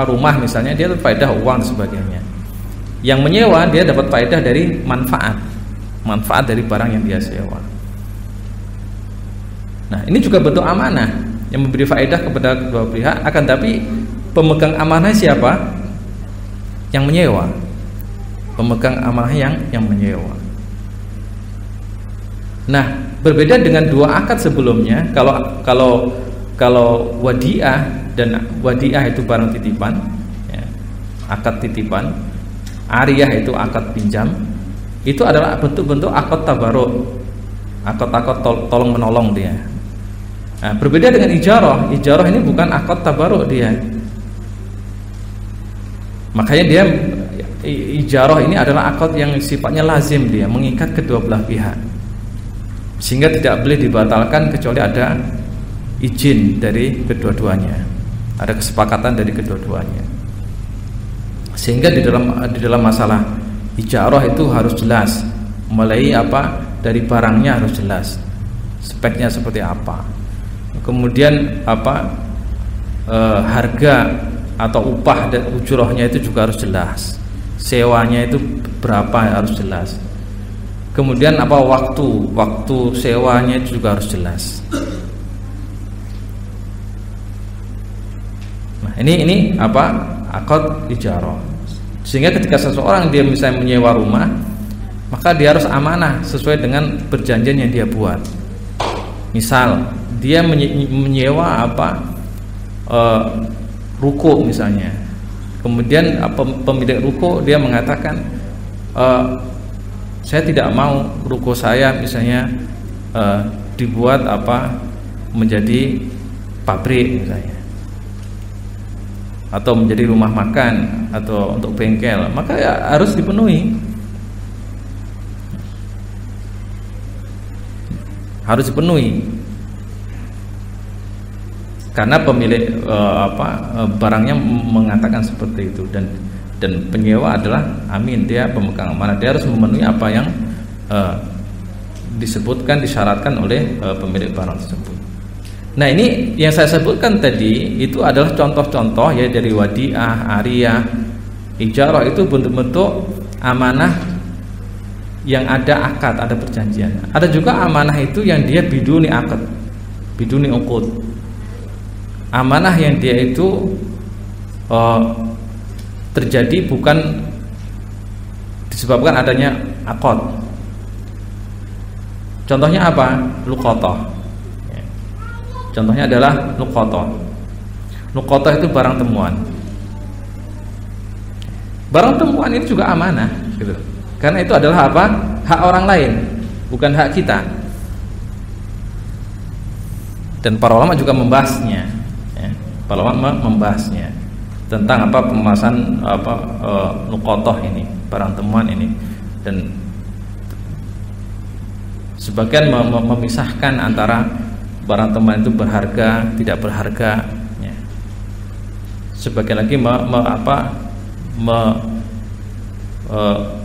rumah misalnya, dia dapat faedah uang dan sebagainya. Yang menyewa dia dapat faedah dari manfaat dari barang yang dia sewa. Nah, ini juga bentuk amanah yang memberi faedah kepada kedua pihak. Akan tapi pemegang amanah siapa? Yang menyewa. Pemegang amanah yang menyewa. Nah, berbeda dengan dua akad sebelumnya. Kalau wadiah, dan wadiah itu barang titipan, ya, akad titipan. Ariyah itu akad pinjam. Itu adalah bentuk-bentuk akad tabaruk, akad tolong menolong dia. Nah, berbeda dengan ijarah. Ijarah ini bukan akad tabaruk dia. Makanya dia ijarah ini adalah akad yang sifatnya lazim, dia mengikat kedua belah pihak, sehingga tidak boleh dibatalkan kecuali ada izin dari kedua-duanya, ada kesepakatan dari kedua-duanya. Sehingga di dalam masalah ijarah itu harus jelas, mulai dari barangnya harus jelas, speknya seperti apa. Kemudian harga atau upah dan ujurahnya itu juga harus jelas. Sewanya itu berapa harus jelas. Kemudian waktu sewanya itu juga harus jelas. Nah, ini akad ijarah. Sehingga ketika seseorang dia misalnya menyewa rumah, maka dia harus amanah sesuai dengan perjanjian yang dia buat. Misal dia menyewa ruko misalnya, kemudian pemilik ruko dia mengatakan, saya tidak mau ruko saya misalnya dibuat menjadi pabrik misalnya, atau menjadi rumah makan atau untuk bengkel, maka ya harus dipenuhi. Harus dipenuhi. Karena pemilik barangnya mengatakan seperti itu, dan penyewa adalah amin, dia pemegang amanah, dia harus memenuhi apa yang disyaratkan oleh pemilik barang tersebut. Nah, ini yang saya sebutkan tadi itu adalah contoh-contoh ya dari wadiah, ariyah, ijarah, itu bentuk-bentuk amanah yang ada akad, ada perjanjian. Ada juga amanah itu yang dia biduni akad, biduni uqud. amanah yang dia itu terjadi bukan disebabkan adanya akad. Contohnya apa? Luqatah. Contohnya adalah luqatah. Luqatah itu barang temuan. Barang temuan ini juga amanah, gitu. Karena itu adalah apa? Hak orang lain, bukan hak kita. Dan para ulama juga membahasnya, ya. Para ulama membahasnya tentang apa pembahasan luqatah ini, barang temuan ini, dan sebagian memisahkan antara barang temuan itu berharga, tidak berharga, ya. Sebagian lagi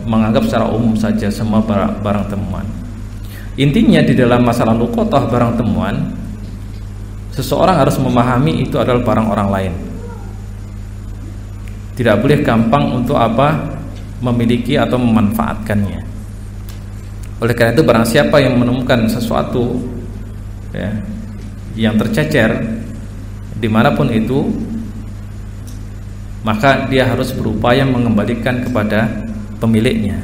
menganggap secara umum saja semua barang temuan. Intinya di dalam masalah luqatah barang temuan, seseorang harus memahami itu adalah barang orang lain. Tidak boleh gampang untuk memiliki atau memanfaatkannya. Oleh karena itu barang siapa yang menemukan sesuatu, ya, yang tercecer dimanapun itu, maka dia harus berupaya mengembalikan kepada pemiliknya,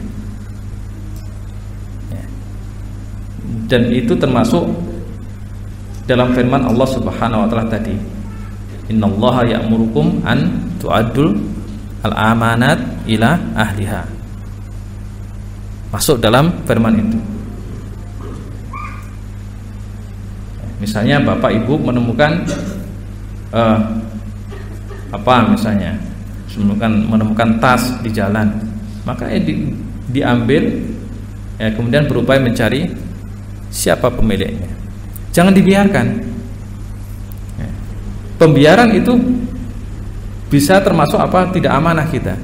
ya. Dan itu termasuk dalam firman Allah Subhanahu wa taala tadi, innallaha ya'murukum an tu'addul al-amanat ila ahliha. Masuk dalam firman itu. Misalnya bapak ibu menemukan misalnya menemukan tas di jalan, maka diambil, ya, kemudian berupaya mencari siapa pemiliknya. Jangan dibiarkan. Ya. Pembiaran itu bisa termasuk tidak amanah kita.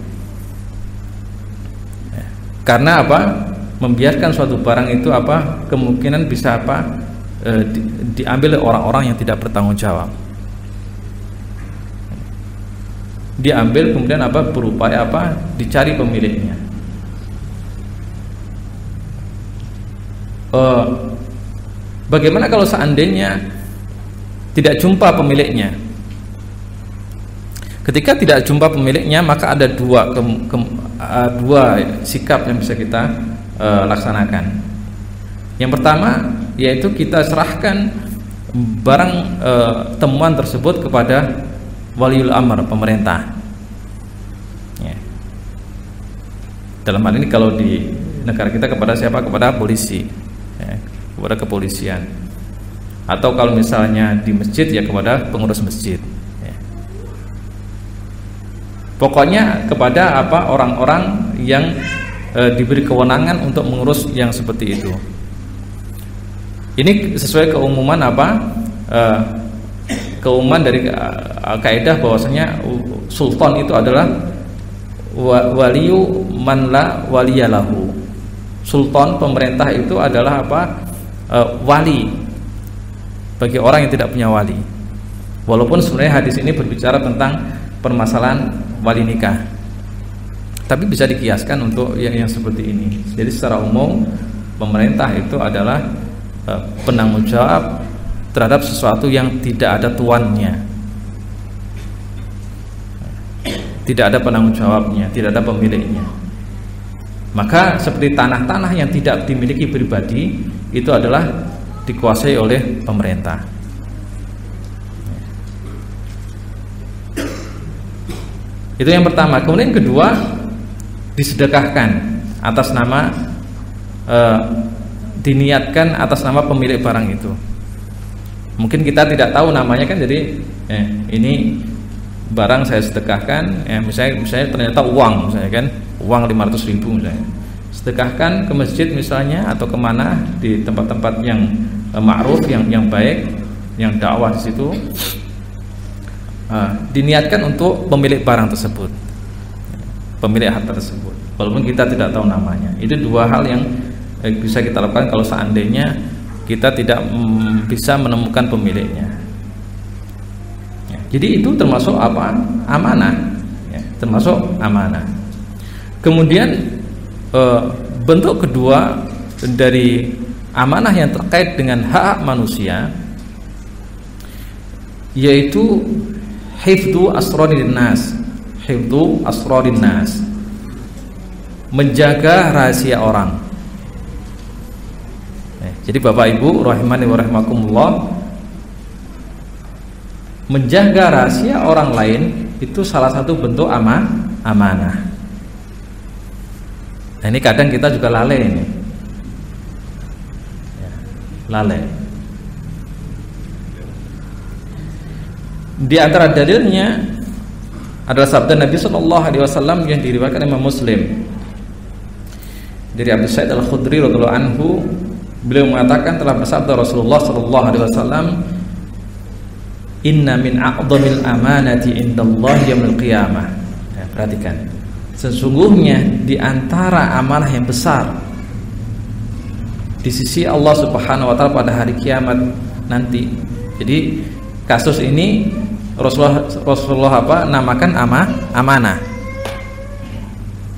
Ya. Karena membiarkan suatu barang itu kemungkinan bisa diambil oleh orang-orang yang tidak bertanggung jawab. Diambil kemudian berupaya dicari pemiliknya. Bagaimana kalau seandainya tidak jumpa pemiliknya? Ketika tidak jumpa pemiliknya, maka ada dua sikap yang bisa kita laksanakan. Yang pertama yaitu kita serahkan barang temuan tersebut kepada waliul amr, pemerintah, ya. Dalam hal ini kalau di negara kita kepada siapa? Kepada polisi, ya, kepada kepolisian. Atau kalau misalnya di masjid, ya kepada pengurus masjid, ya. Pokoknya kepada orang-orang yang diberi kewenangan untuk mengurus yang seperti itu. Ini sesuai keumuman keumuman dari kaidah bahwasanya sultan itu adalah waliyu man la waliyalahu. Sultan, pemerintah itu adalah wali bagi orang yang tidak punya wali. Walaupun sebenarnya hadis ini berbicara tentang permasalahan wali nikah, tapi bisa dikiaskan untuk yang seperti ini. Jadi secara umum pemerintah itu adalah penanggung jawab terhadap sesuatu yang tidak ada tuannya, tidak ada penanggung jawabnya, tidak ada pemiliknya. Maka seperti tanah-tanah yang tidak dimiliki pribadi, itu adalah dikuasai oleh pemerintah. Itu yang pertama. Kemudian yang kedua, disedekahkan atas nama diniatkan atas nama pemilik barang itu. Mungkin kita tidak tahu namanya kan, jadi ini barang saya sedekahkan, misalnya ternyata uang, misalnya kan uang 500.000 misalnya, sedekahkan ke masjid misalnya, atau kemana di tempat-tempat yang ma'ruf, yang baik, yang dakwah di situ, diniatkan untuk pemilik barang tersebut, pemilik harta tersebut, walaupun kita tidak tahu namanya. Itu dua hal yang bisa kita lakukan kalau seandainya kita tidak bisa menemukan pemiliknya, ya. Jadi itu termasuk amanah, ya, termasuk amanah. Kemudian bentuk kedua dari amanah yang terkait dengan hak manusia, yaitu hifdzu asrarin nas. Hifdzu asrarin nas, menjaga rahasia orang. Jadi Bapak Ibu rahimani wa rahimakumullah, menjaga rahasia orang lain itu salah satu bentuk amanah. Nah, ini kadang kita juga lalai ini. Lalai. Di antara dalilnya adalah sabda Nabi Shallallahu Alaihi Wasallam yang diriwayatkan Imam Muslim dari Abu Sa'id Al-Khudri radhiyallahu anhu. Beliau mengatakan, telah bersabda Rasulullah Shallallahu Alaihi Wasallam, Inna min a'dhamil amanati indallahi yaumil qiyamah. Ya, perhatikan, sesungguhnya di antara amanah yang besar di sisi Allah Subhanahu wa taala pada hari kiamat nanti. Jadi kasus ini Rasulullah namakan amanah.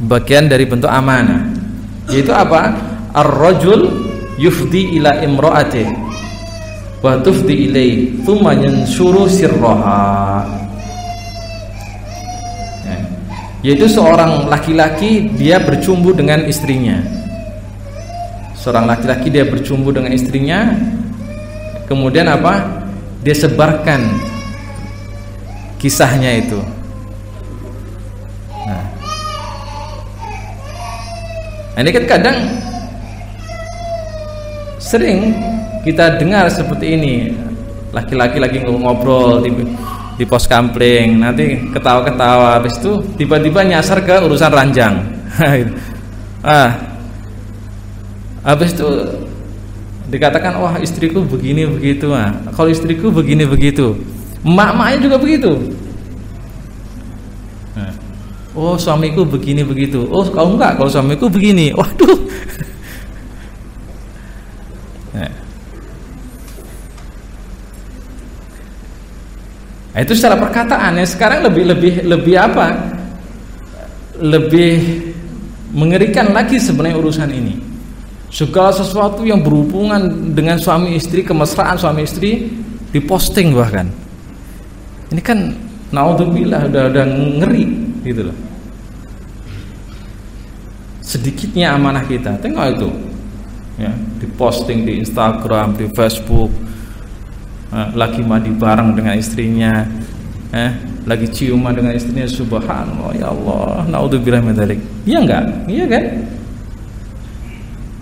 Bagian dari bentuk amanah, yaitu apa? Ar-rajul yufdi ila imra'atih wa tufdi ilaihi thumma yanshuru sirraha. Yaitu seorang laki-laki dia bercumbu dengan istrinya. Seorang laki-laki dia bercumbu dengan istrinya, kemudian apa? Dia sebarkan kisahnya itu. Nah, ini kan kadang sering kita dengar seperti ini, laki-laki lagi ngobrol di pos kampling, nanti ketawa-ketawa, habis itu tiba-tiba nyasar ke urusan ranjang. Habis itu dikatakan, wah istriku begini begitu, kalau istriku begini begitu, emak-emaknya juga begitu. Oh suamiku begini begitu, oh kalau enggak, kalau suamiku begini, waduh. Nah, itu secara perkataan ya. Sekarang lebih apa? Lebih mengerikan lagi sebenarnya urusan ini. Segala sesuatu yang berhubungan dengan suami istri, kemesraan suami istri diposting bahkan. Ini kan naudzubillah udah ngeri gitu loh. Sedikitnya amanah kita. Tengok itu. Ya, diposting di Instagram, di Facebook. Lagi mandi bareng dengan istrinya, lagi ciuman dengan istrinya, subhanallah, ya Allah, naudzubillah min dzalik. Iya enggak? Iya kan?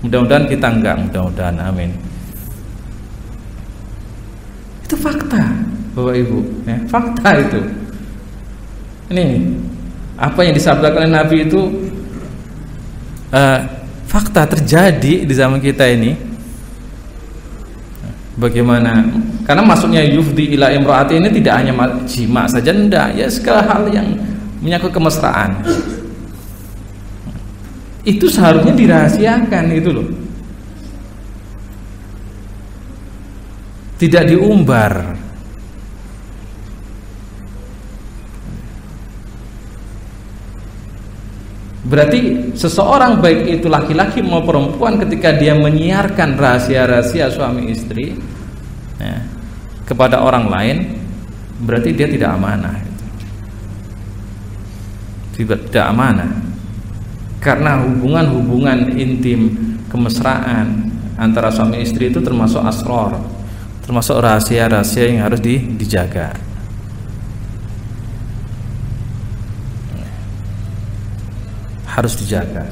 Mudah-mudahan kita enggak, mudah-mudahan, amin. Itu fakta, Bapak Ibu, ya, fakta itu. Ini apa yang disabdakan oleh Nabi itu fakta terjadi di zaman kita ini. Bagaimana? Karena maksudnya yufdi ila imraati ini tidak hanya jima saja, enggak, ya segala hal yang menyangkut kemesraan. Itu seharusnya dirahasiakan itu loh. Tidak diumbar. Berarti seseorang, baik itu laki-laki maupun perempuan, ketika dia menyiarkan rahasia-rahasia suami istri ya, kepada orang lain, berarti dia tidak amanah. Tidak amanah. Karena hubungan-hubungan intim, kemesraan antara suami istri itu termasuk asrar, termasuk rahasia-rahasia yang harus dijaga. Harus dijaga.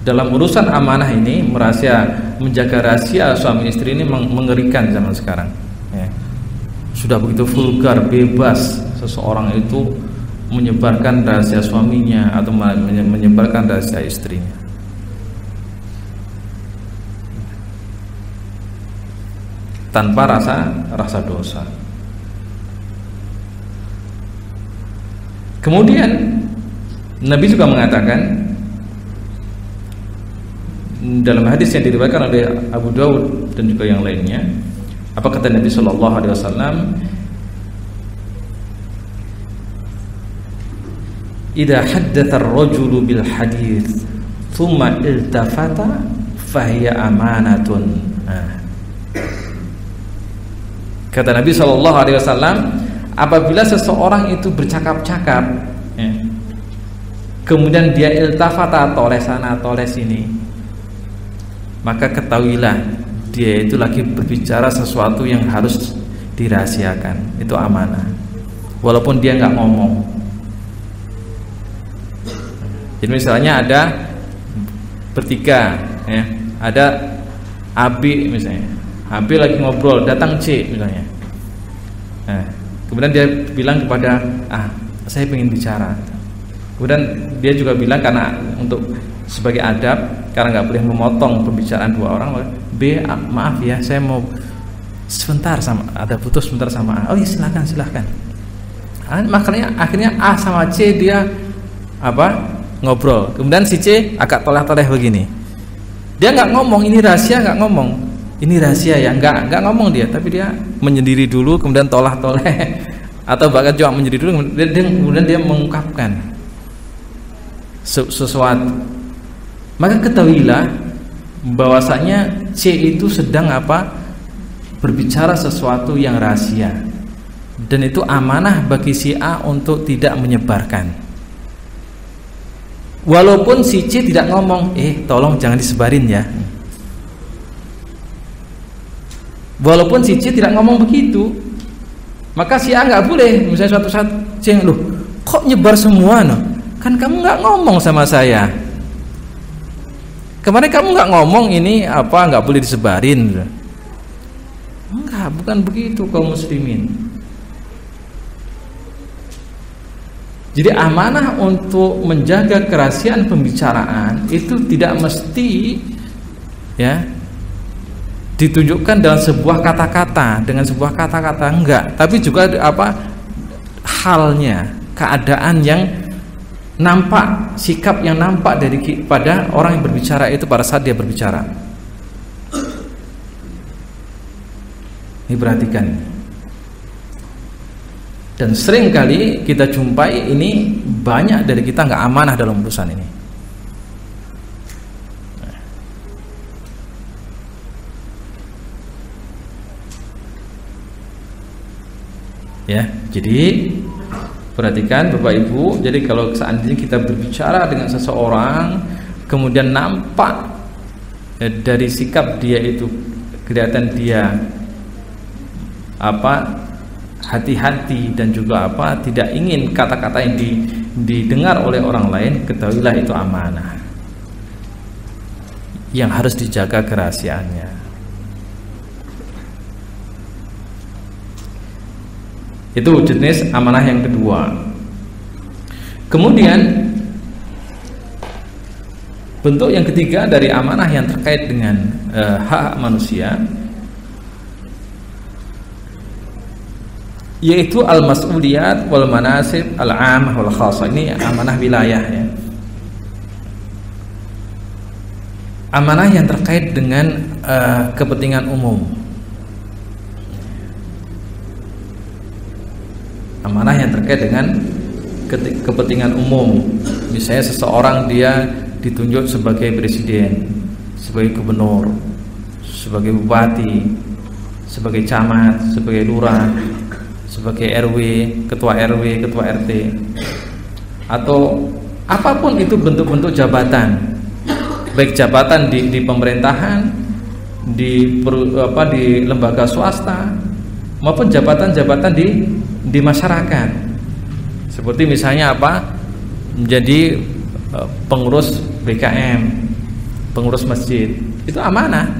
Dalam urusan amanah ini, menjaga rahasia suami istri ini mengerikan zaman sekarang. Ya. Sudah begitu vulgar, bebas seseorang itu menyebarkan rahasia suaminya atau menyebarkan rahasia istrinya. Tanpa rasa dosa. Kemudian Nabi juga mengatakan dalam hadis yang diriwayatkan oleh Abu Dawud dan juga yang lainnya, apa kata Nabi Shallallahu Alaihi Wasallam? Idza haddatha ar-rajulu bil hadits thumma iltafata fahiya amanatun. Nah, kata Nabi SAW, apabila seseorang itu bercakap-cakap, ya, kemudian dia iltafata, toleh sana toleh sini, maka ketahuilah dia itu lagi berbicara sesuatu yang harus dirahasiakan. Itu amanah, walaupun dia nggak ngomong. Jadi misalnya ada bertiga, ya, ada Abi misalnya, Abi lagi ngobrol, datang C misalnya. Nah, kemudian dia bilang kepada saya ingin bicara. Kemudian dia juga bilang, karena untuk sebagai adab, karena nggak boleh memotong pembicaraan dua orang, B, maaf ya, saya mau sebentar ada putus sebentar sama A. Oh iya, silahkan. Makanya akhirnya A sama C dia ngobrol. Kemudian si C agak toleh-toleh begini. Dia nggak ngomong, ini rahasia, nggak ngomong. Ini rahasia ya, nggak ngomong dia, tapi dia menyendiri dulu, kemudian toleh-toleh, atau bahkan juga menyendiri dulu, kemudian dia mengungkapkan sesuatu. Maka ketahuilah bahwasanya C itu sedang berbicara sesuatu yang rahasia, dan itu amanah bagi si A untuk tidak menyebarkan. Walaupun si C tidak ngomong, tolong jangan disebarin ya. Walaupun si C tidak ngomong begitu, maka si A nggak boleh. Misalnya suatu saat C, loh kok nyebar semua no? Kan kamu nggak ngomong sama saya. Kemarin kamu nggak ngomong ini nggak boleh disebarin. Enggak, bukan begitu kaum muslimin. Jadi amanah untuk menjaga kerahasiaan pembicaraan itu tidak mesti ya ditunjukkan dalam sebuah kata-kata, dengan sebuah kata-kata, enggak, tapi juga halnya, keadaan yang nampak, sikap yang nampak pada orang yang berbicara itu pada saat dia berbicara. Ini perhatikan. Dan sering kali kita jumpai ini, banyak dari kita nggak amanah dalam urusan ini. Ya, jadi perhatikan Bapak Ibu. Jadi kalau seandainya kita berbicara dengan seseorang, kemudian nampak dari sikap dia itu kelihatan dia hati-hati dan juga tidak ingin kata-kata yang didengar oleh orang lain, ketahuilah itu amanah yang harus dijaga kerahasiaannya. Itu jenis amanah yang kedua. Kemudian bentuk yang ketiga dari amanah yang terkait dengan hak manusia, yaitu al-mas'uliyat wal manasib al-'amah wal khassah. Ini amanah wilayah ya. Amanah yang terkait dengan kepentingan umum. Amanah yang terkait dengan kepentingan umum. Misalnya seseorang dia ditunjuk sebagai presiden, sebagai gubernur, sebagai bupati, sebagai camat, sebagai lurah, sebagai RW, ketua RW, ketua RT, atau apapun itu bentuk-bentuk jabatan, baik jabatan di pemerintahan, di lembaga swasta, maupun jabatan-jabatan di masyarakat, seperti misalnya menjadi pengurus BKM, pengurus masjid. Itu amanah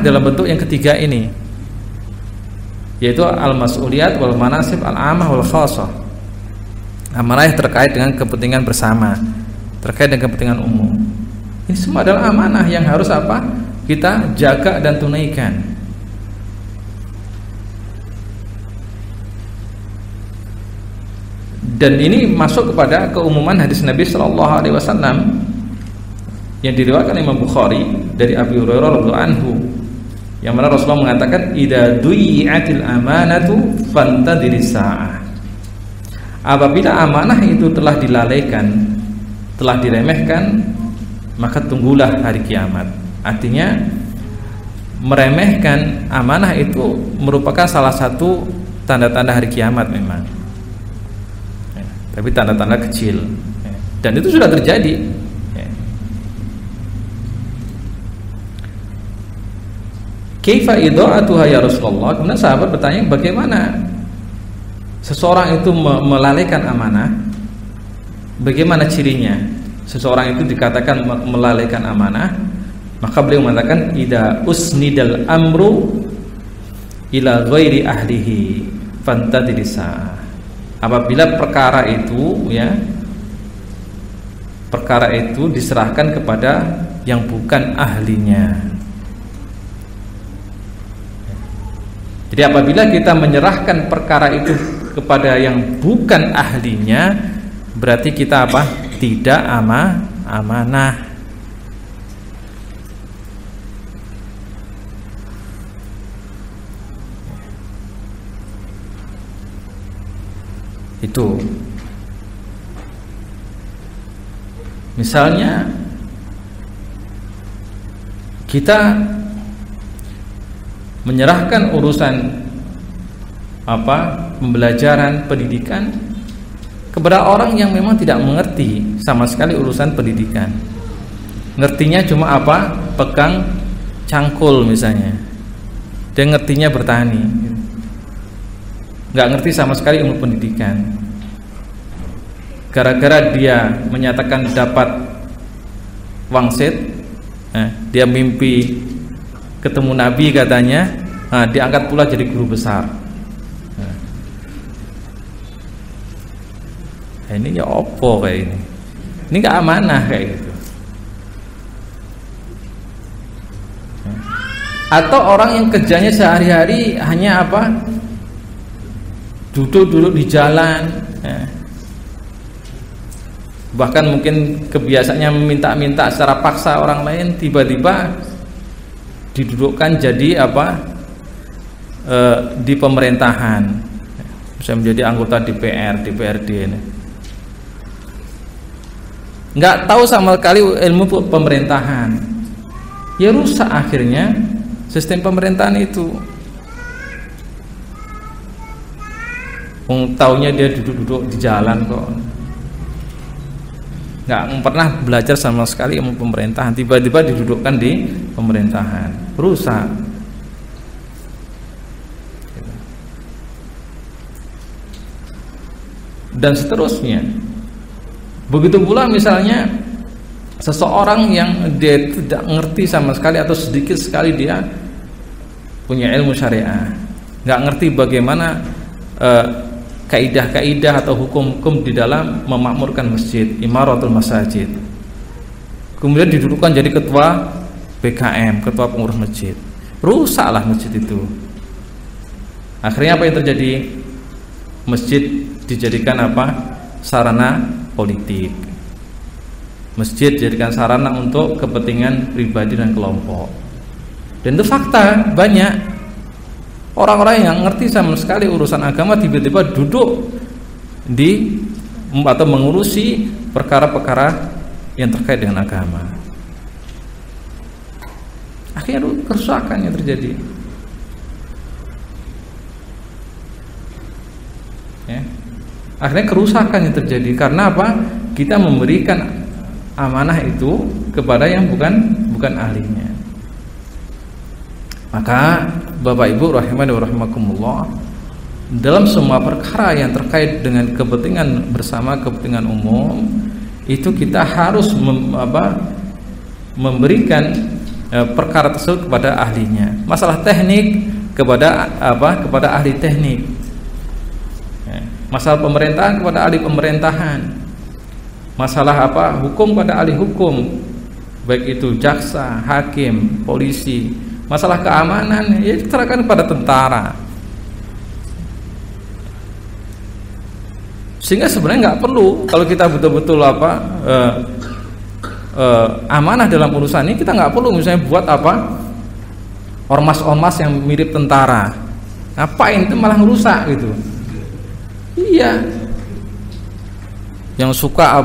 dalam bentuk yang ketiga ini, yaitu al-mas'uliyat wal manasib al-'amah wal khassah. Amanah yang terkait dengan kepentingan bersama, terkait dengan kepentingan umum. Ini semua adalah amanah yang harus kita jaga dan tunaikan. Dan ini masuk kepada keumuman hadis Nabi Sallallahu Alaihi Wasallam yang diriwayatkan Imam Bukhari dari Abi Hurairah radhiyallahu anhu, yang mana Rasulullah mengatakan, idza duyi'atil amanatu fantadhiris sa'ah. Apabila amanah itu telah dilalaikan, telah diremehkan, maka tunggulah hari kiamat. Artinya meremehkan amanah itu merupakan salah satu tanda-tanda hari kiamat memang, tapi tanda-tanda kecil, dan itu sudah terjadi. Kaifa idha'atuha ya Rasulullah? Kemudian sahabat bertanya, bagaimana seseorang itu melalaikan amanah? Bagaimana cirinya seseorang itu dikatakan melalaikan amanah? Maka beliau mengatakan, idza usnidal amru ila ghairi ahlihi fantadrisa. Apabila perkara itu diserahkan kepada yang bukan ahlinya. Jadi apabila kita menyerahkan perkara itu kepada yang bukan ahlinya, berarti kita apa? Tidak amanah. Itu. Misalnya kita menyerahkan urusan pembelajaran pendidikan kepada orang yang memang tidak mengerti sama sekali urusan pendidikan. Ngertinya cuma pegang cangkul misalnya. Dia ngertinya bertani, nggak ngerti sama sekali ilmu pendidikan. Gara-gara dia menyatakan dapat wangsit, dia mimpi ketemu Nabi katanya, diangkat pula jadi guru besar. Ini ya opo kayak ini? Ini nggak amanah kayak gitu. Atau orang yang kerjanya sehari-hari hanya duduk-duduk di jalan, bahkan mungkin kebiasaannya meminta-minta secara paksa orang lain, tiba-tiba didudukkan jadi di pemerintahan, bisa menjadi anggota DPR, DPRD ini. Nggak tahu sama sekali ilmu pemerintahan, ya rusak akhirnya sistem pemerintahan itu. Taunya dia duduk-duduk di jalan kok, nggak pernah belajar sama sekali ilmu pemerintahan, tiba-tiba didudukkan di pemerintahan, rusak. Dan seterusnya. Begitu pula misalnya seseorang yang dia tidak ngerti sama sekali atau sedikit sekali dia punya ilmu syariah, nggak ngerti bagaimana kaidah-kaidah atau hukum-hukum di dalam memakmurkan masjid, imaratul masajid. Kemudian didudukkan jadi ketua BKM, ketua pengurus masjid. Rusaklah masjid itu. Akhirnya apa yang terjadi? Masjid dijadikan sarana politik. Masjid dijadikan sarana untuk kepentingan pribadi dan kelompok. Dan itu fakta, banyak orang-orang yang ngerti sama sekali urusan agama tiba-tiba duduk di atau mengurusi perkara-perkara yang terkait dengan agama. Akhirnya kerusakan yang terjadi. Akhirnya kerusakan yang terjadi karena kita memberikan amanah itu kepada yang bukan ahlinya. Maka Bapak Ibu rahimani wa rahimakumullah, dalam semua perkara yang terkait dengan kepentingan bersama, kepentingan umum, itu kita harus memberikan perkara tersebut kepada ahlinya. Masalah teknik kepada ahli teknik. Masalah pemerintahan kepada ahli pemerintahan. Masalah hukum kepada ahli hukum, baik itu jaksa, hakim, polisi. Masalah keamanan ya diserahkan kepada tentara. Sehingga sebenarnya nggak perlu, kalau kita betul-betul amanah dalam urusan ini, kita nggak perlu misalnya buat ormas-ormas yang mirip tentara. Ngapain, itu malah ngerusak gitu. Iya. Yang suka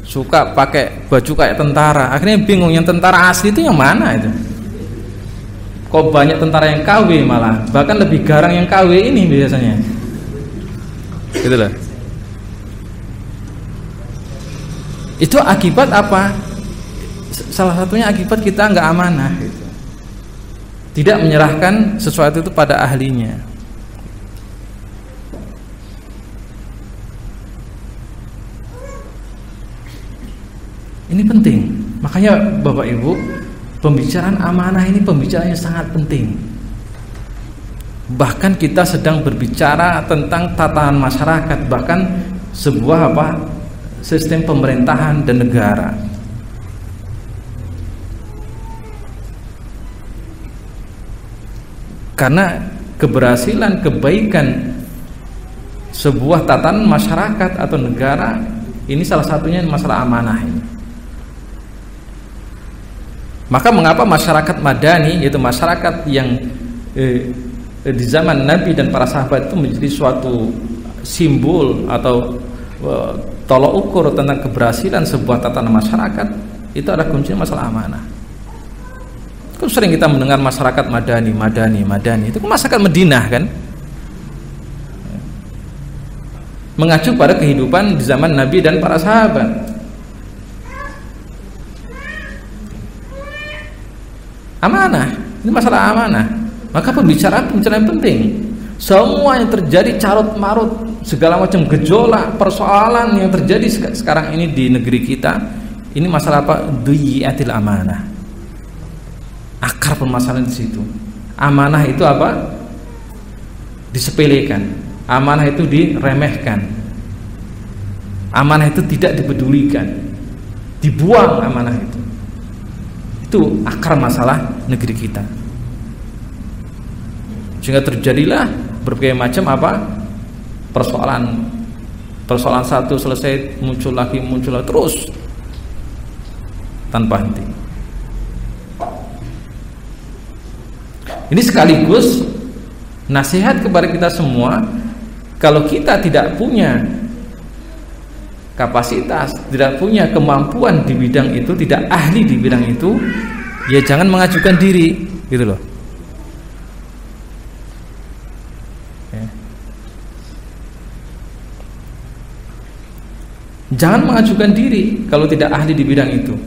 suka pakai baju kayak tentara. Akhirnya bingung, yang tentara asli itu yang mana itu? Kok banyak tentara yang KW malah, bahkan lebih garang yang KW ini biasanya. Gitu loh. Itu akibat apa? Salah satunya akibat kita nggak amanah gitu. Tidak menyerahkan sesuatu itu pada ahlinya. Ini penting. Makanya Bapak Ibu, pembicaraan amanah ini pembicaraan yang sangat penting. Bahkan kita sedang berbicara tentang tatanan masyarakat, bahkan sebuah sistem pemerintahan dan negara. Karena keberhasilan, kebaikan sebuah tatanan masyarakat atau negara ini salah satunya masalah amanah ini. Maka mengapa masyarakat madani, yaitu masyarakat yang di zaman Nabi dan para sahabat itu menjadi suatu simbol atau tolok ukur tentang keberhasilan sebuah tatanan masyarakat, itu ada kuncinya masalah amanah. Kan sering kita mendengar masyarakat madani, itu kan masyarakat Madinah kan, mengacu pada kehidupan di zaman Nabi dan para sahabat. Amanah, ini masalah amanah. Maka pembicaraan penting. Semua yang terjadi carut marut, segala macam gejolak, persoalan yang terjadi sekarang ini di negeri kita, ini masalah apa? Duyiatil amanah. Akar permasalahan di situ. Amanah itu apa? Disepelekan. Amanah itu diremehkan. Amanah itu tidak dipedulikan. Dibuang amanah itu. Itu akar masalah negeri kita. Sehingga terjadilah berbagai macam persoalan satu selesai muncul lagi terus tanpa henti. Ini sekaligus nasihat kepada kita semua, kalau kita tidak punya kapasitas, tidak punya kemampuan di bidang itu, tidak ahli di bidang itu, ya jangan mengajukan diri, gitu loh. Ya. Jangan mengajukan diri kalau tidak ahli di bidang itu.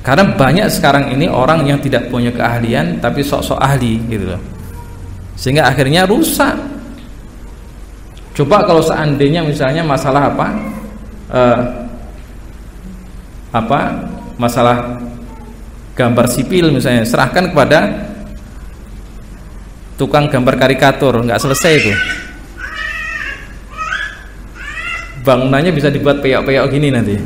Karena banyak sekarang ini orang yang tidak punya keahlian tapi sok-sok ahli gitu loh. Sehingga akhirnya rusak. Coba kalau seandainya misalnya masalah masalah gambar sipil misalnya, serahkan kepada tukang gambar karikatur, nggak selesai itu. Bangunannya bisa dibuat peyok-peyok gini nanti.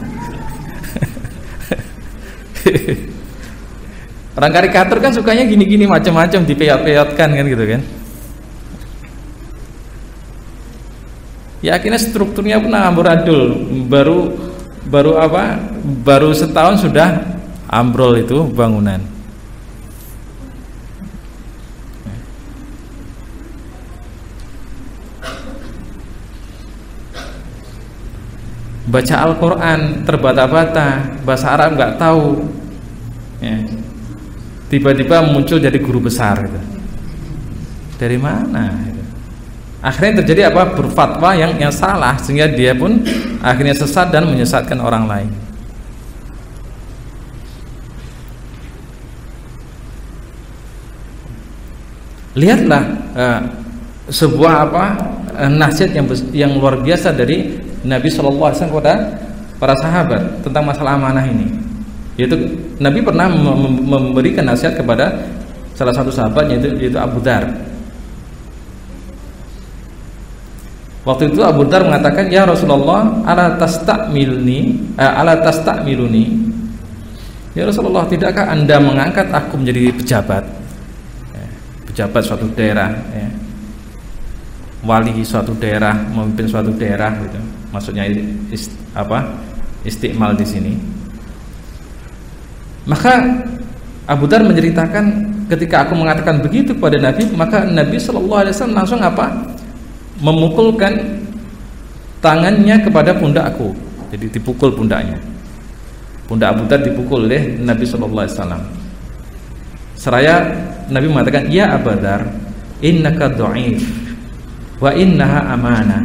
Orang karikatur kan sukanya gini-gini macam-macam, dipeyot-peyotkan kan gitu kan. Ya akhirnya strukturnya pun amburadul. Baru setahun sudah ambrol itu bangunan. Baca Al-Quran terbata-bata, bahasa Arab nggak tahu, ya. Tiba-tiba muncul jadi guru besar gitu. Dari mana gitu. Akhirnya terjadi berfatwa yang salah, sehingga dia pun akhirnya sesat dan menyesatkan orang lain. Lihatlah sebuah nasihat yang luar biasa dari Nabi SAW kepada para sahabat tentang masalah amanah ini. Yaitu Nabi pernah memberikan nasihat kepada salah satu sahabat, yaitu Abu Dar. Waktu itu Abu Dar mengatakan, "Ya Rasulullah, ala tastakmiluni?" Ya Rasulullah, tidakkah Anda mengangkat aku menjadi pejabat? Pejabat suatu daerah, ya. Wali suatu daerah, memimpin suatu daerah gitu. Maksudnya istiqmal di sini. Maka Abu Dar menceritakan ketika aku mengatakan begitu kepada Nabi, maka Nabi Shallallahu Alaihi Wasallam langsung apa? Memukulkan tangannya kepada pundakku. Jadi dipukul pundaknya. Pundak Abu Dzar dipukul oleh Nabi Shallallahu Alaihi Wasallam. Seraya Nabi mengatakan, ya Abu Dzar, innaka dhaif wa innaha amanah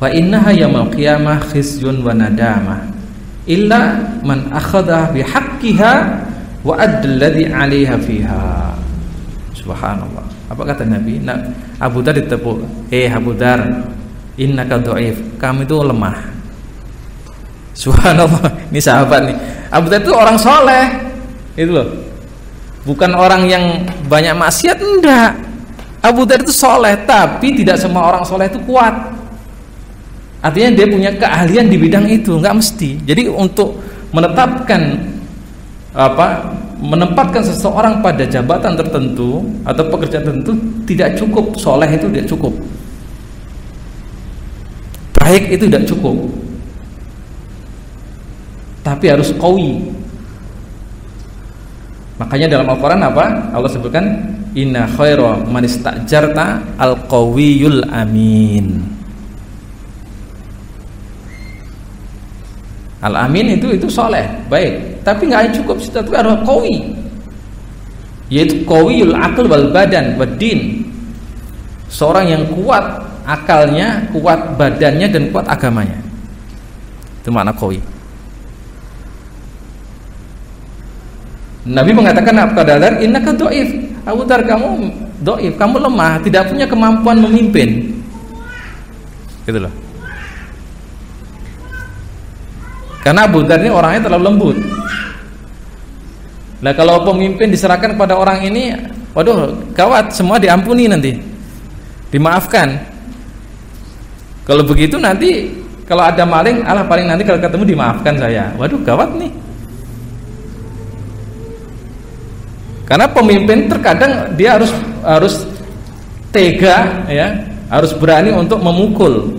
wa innaha yaumil qiyamah khizyun wa nadamah illa man akhadha bihaqqiha wa adalladhi 'alaiha fiha. Subhanallah. Apa kata Nabi? Abu Dzar ditepuk. Abu Dzar, innaka dhaif. Kamu itu lemah. Subhanallah. Ini sahabat nih. Abu Dzar itu orang soleh. Itu loh. Bukan orang yang banyak maksiat, enggak. Abu Dzar itu soleh, tapi tidak semua orang soleh itu kuat. Artinya dia punya keahlian di bidang itu, enggak mesti. Jadi untuk menempatkan seseorang pada jabatan tertentu atau pekerjaan tertentu tidak cukup soleh, itu tidak cukup, baik itu tidak cukup, tapi harus qawi. Makanya dalam Al-Quran apa? Allah sebutkan, inna khaira man istajarta al-qawiyul amin. Al-amin itu soleh, baik, tapi nggak cukup, tapi harus qawi, yaitu qawiyul aql wal badan wad din. Seorang yang kuat akalnya, kuat badannya, dan kuat agamanya. Itu makna qawi. Nabi mengatakan kepada Dzar, innaka dhaif. Abu Dzar, kamu dhaif, kamu lemah, tidak punya kemampuan memimpin. Gitu loh. Karena Abu Dzar ini orangnya terlalu lembut. Nah, kalau pemimpin diserahkan kepada orang ini, waduh, gawat, semua diampuni nanti, dimaafkan. Kalau begitu nanti kalau ada maling, paling nanti kalau ketemu dimaafkan saya. Waduh, gawat nih. Karena pemimpin terkadang dia harus tega, ya, harus berani untuk memukul,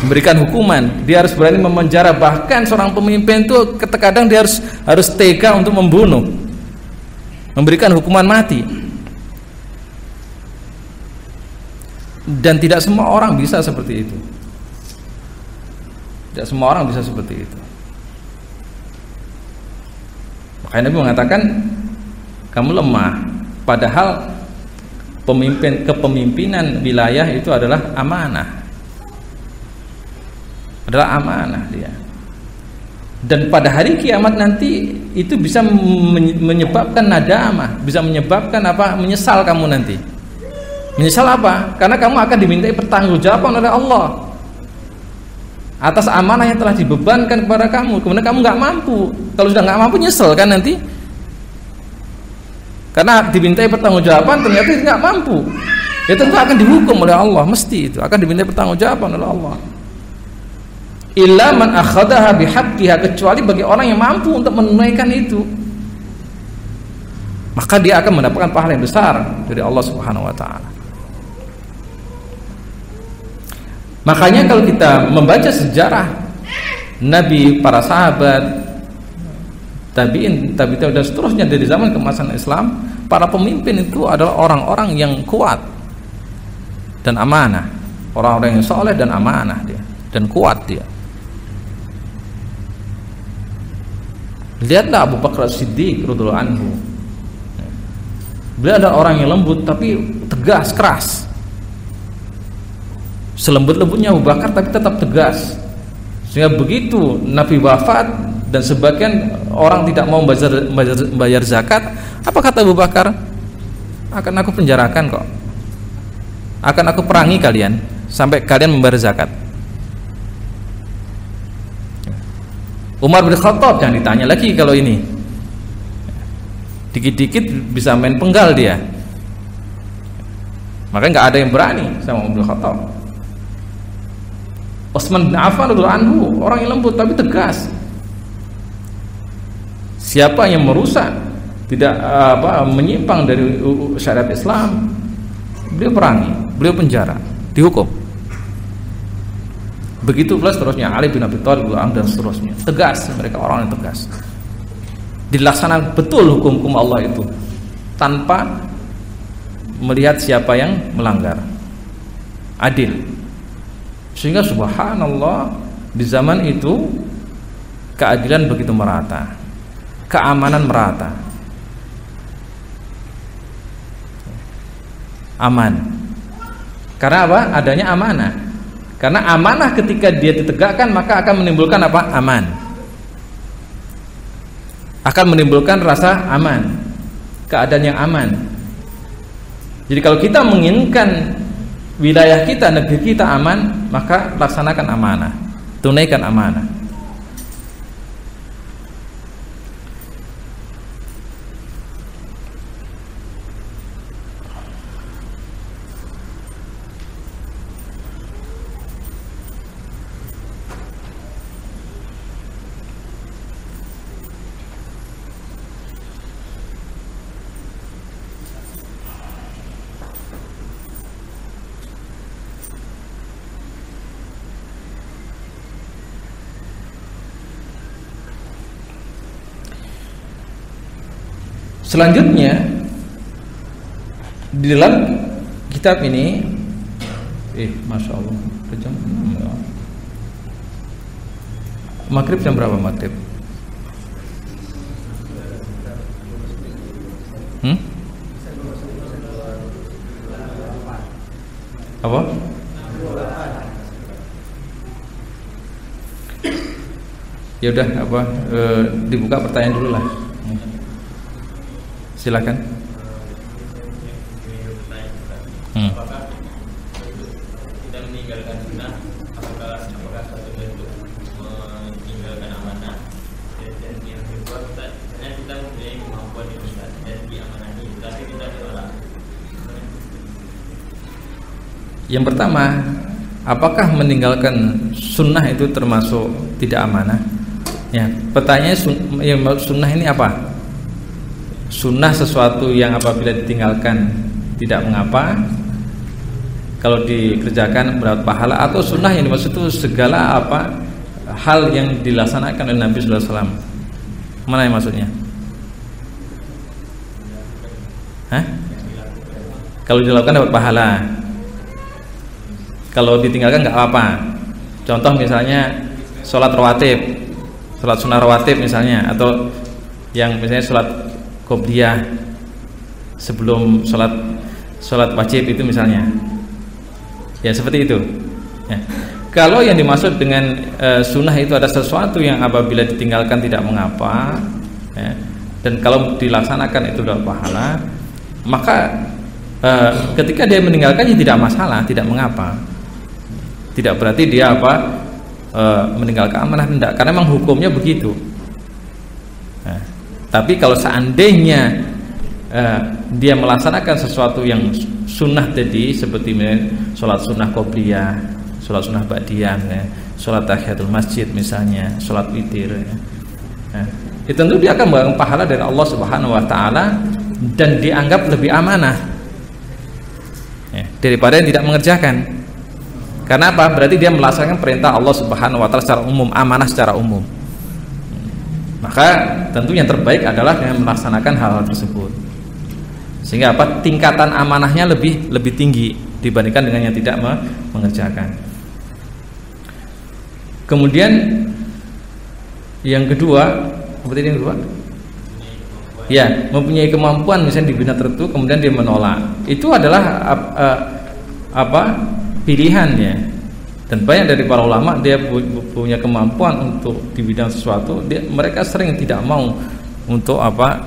memberikan hukuman. Dia harus berani memenjara. Bahkan seorang pemimpin itu terkadang dia harus tega untuk membunuh, memberikan hukuman mati. Dan tidak semua orang bisa seperti itu. Tidak semua orang bisa seperti itu. Makanya Nabi mengatakan, kamu lemah, padahal kepemimpinan wilayah itu adalah amanah. Adalah amanah dia. Dan pada hari kiamat nanti itu bisa menyebabkan nadamah, bisa menyebabkan apa? Menyesal kamu nanti. Menyesal apa? Karena kamu akan dimintai pertanggungjawaban oleh Allah atas amanah yang telah dibebankan kepada kamu. Kemudian kamu nggak mampu. Kalau sudah nggak mampu, nyesel kan nanti? Karena dimintai pertanggungjawaban ternyata nggak mampu, ya tentu akan dihukum oleh Allah, mesti itu akan dimintai pertanggungjawaban oleh Allah. Illa man akhadaha bihaqqiha, kecuali bagi orang yang mampu untuk menunaikan itu, maka dia akan mendapatkan pahala yang besar dari Allah Subhanahu wa taala. Makanya kalau kita membaca sejarah Nabi, para sahabat, tabi'in dan seterusnya dari zaman keemasan Islam, para pemimpin itu adalah orang-orang yang kuat dan amanah, orang-orang yang soleh dan amanah dia, dan kuat dia. Lihatlah Abu Bakar As-Siddiq radhiyallahu anhu. Beliau adalah orang yang lembut tapi tegas, keras. Selembut-lembutnya Abu Bakar tapi tetap tegas. Sehingga begitu Nabi wafat dan sebagian orang tidak mau bayar zakat, apa kata Abu Bakar? Akan aku penjarakan kok, akan aku perangi kalian sampai kalian membayar zakat. Umar bin Khattab jangan ditanya lagi, kalau ini dikit-dikit bisa main penggal dia, makanya nggak ada yang berani sama Umar bin Khattab. Utsman bin Affan radhiyallahu anhu, orang yang lembut tapi tegas. Siapa yang merusak, tidak menyimpang dari syariat Islam, beliau perangi, beliau penjara, dihukum. Begitu pula seterusnya Ali bin Abi Thalib dan seterusnya, tegas, mereka orang yang tegas. dilaksanakan betul hukum-hukum Allah itu tanpa melihat siapa yang melanggar, adil. Sehingga subhanallah di zaman itu keadilan begitu merata, keamanan merata, aman. Karena apa? Adanya amanah. Karena amanah ketika dia ditegakkan maka akan menimbulkan apa? Aman. Akan menimbulkan rasa aman, keadaan yang aman. Jadi kalau kita menginginkan wilayah kita, negeri kita aman, maka laksanakan amanah, tunaikan amanah. Selanjutnya di dalam kitab ini, masya Allah, jam maghrib jam berapa maghrib? Apa? Ya udah apa? Dibuka pertanyaan dulu lah. Silakan. Apakah kita meninggalkan sunnah? Apakah suatu bentuk meninggalkan amanah? Dan yang kedua, kita mempunyai kemampuan dan diamanati, tapi kita tolak. Yang pertama, apakah meninggalkan sunnah itu termasuk tidak amanah? Ya, pertanyaannya sunnah ini apa? Sunnah sesuatu yang apabila ditinggalkan tidak mengapa, kalau dikerjakan mendapat pahala, atau sunnah yang dimaksud itu segala apa hal yang dilaksanakan oleh Nabi Sallallahu Alaihi Wasallam. Mana yang maksudnya? Kalau dilakukan dapat pahala, kalau ditinggalkan nggak apa-apa. Contoh misalnya sholat rawatib, sholat sunnah rawatib misalnya, atau yang misalnya sholat qobliyah sebelum sholat wajib itu misalnya, ya seperti itu ya. Kalau yang dimaksud dengan sunnah itu ada sesuatu yang apabila ditinggalkan tidak mengapa ya, dan kalau dilaksanakan itu dapat pahala, maka ketika dia meninggalkannya tidak masalah, tidak mengapa, tidak berarti dia meninggalkan amanah, tidak, karena memang hukumnya begitu. Tapi kalau seandainya dia melaksanakan sesuatu yang sunnah tadi, seperti sholat sunnah qobliyah, sholat sunnah ba'diyah, sholat tahiyatul masjid misalnya, sholat witir, itu tentu dia akan mendapatkan pahala dari Allah Subhanahu Wa Taala dan dianggap lebih amanah daripada yang tidak mengerjakan. Karena apa? Berarti dia melaksanakan perintah Allah Subhanahu Wa Taala secara umum, amanah secara umum. Maka tentu yang terbaik adalah dengan melaksanakan hal-hal tersebut, sehingga apa, tingkatan amanahnya lebih tinggi dibandingkan dengan yang tidak mengerjakan. Kemudian yang kedua, seperti yang kedua, ya, mempunyai kemampuan misalnya di bidang tertentu kemudian dia menolak, itu adalah pilihan ya. Dan banyak dari para ulama dia punya kemampuan untuk di bidang sesuatu, mereka sering tidak mau untuk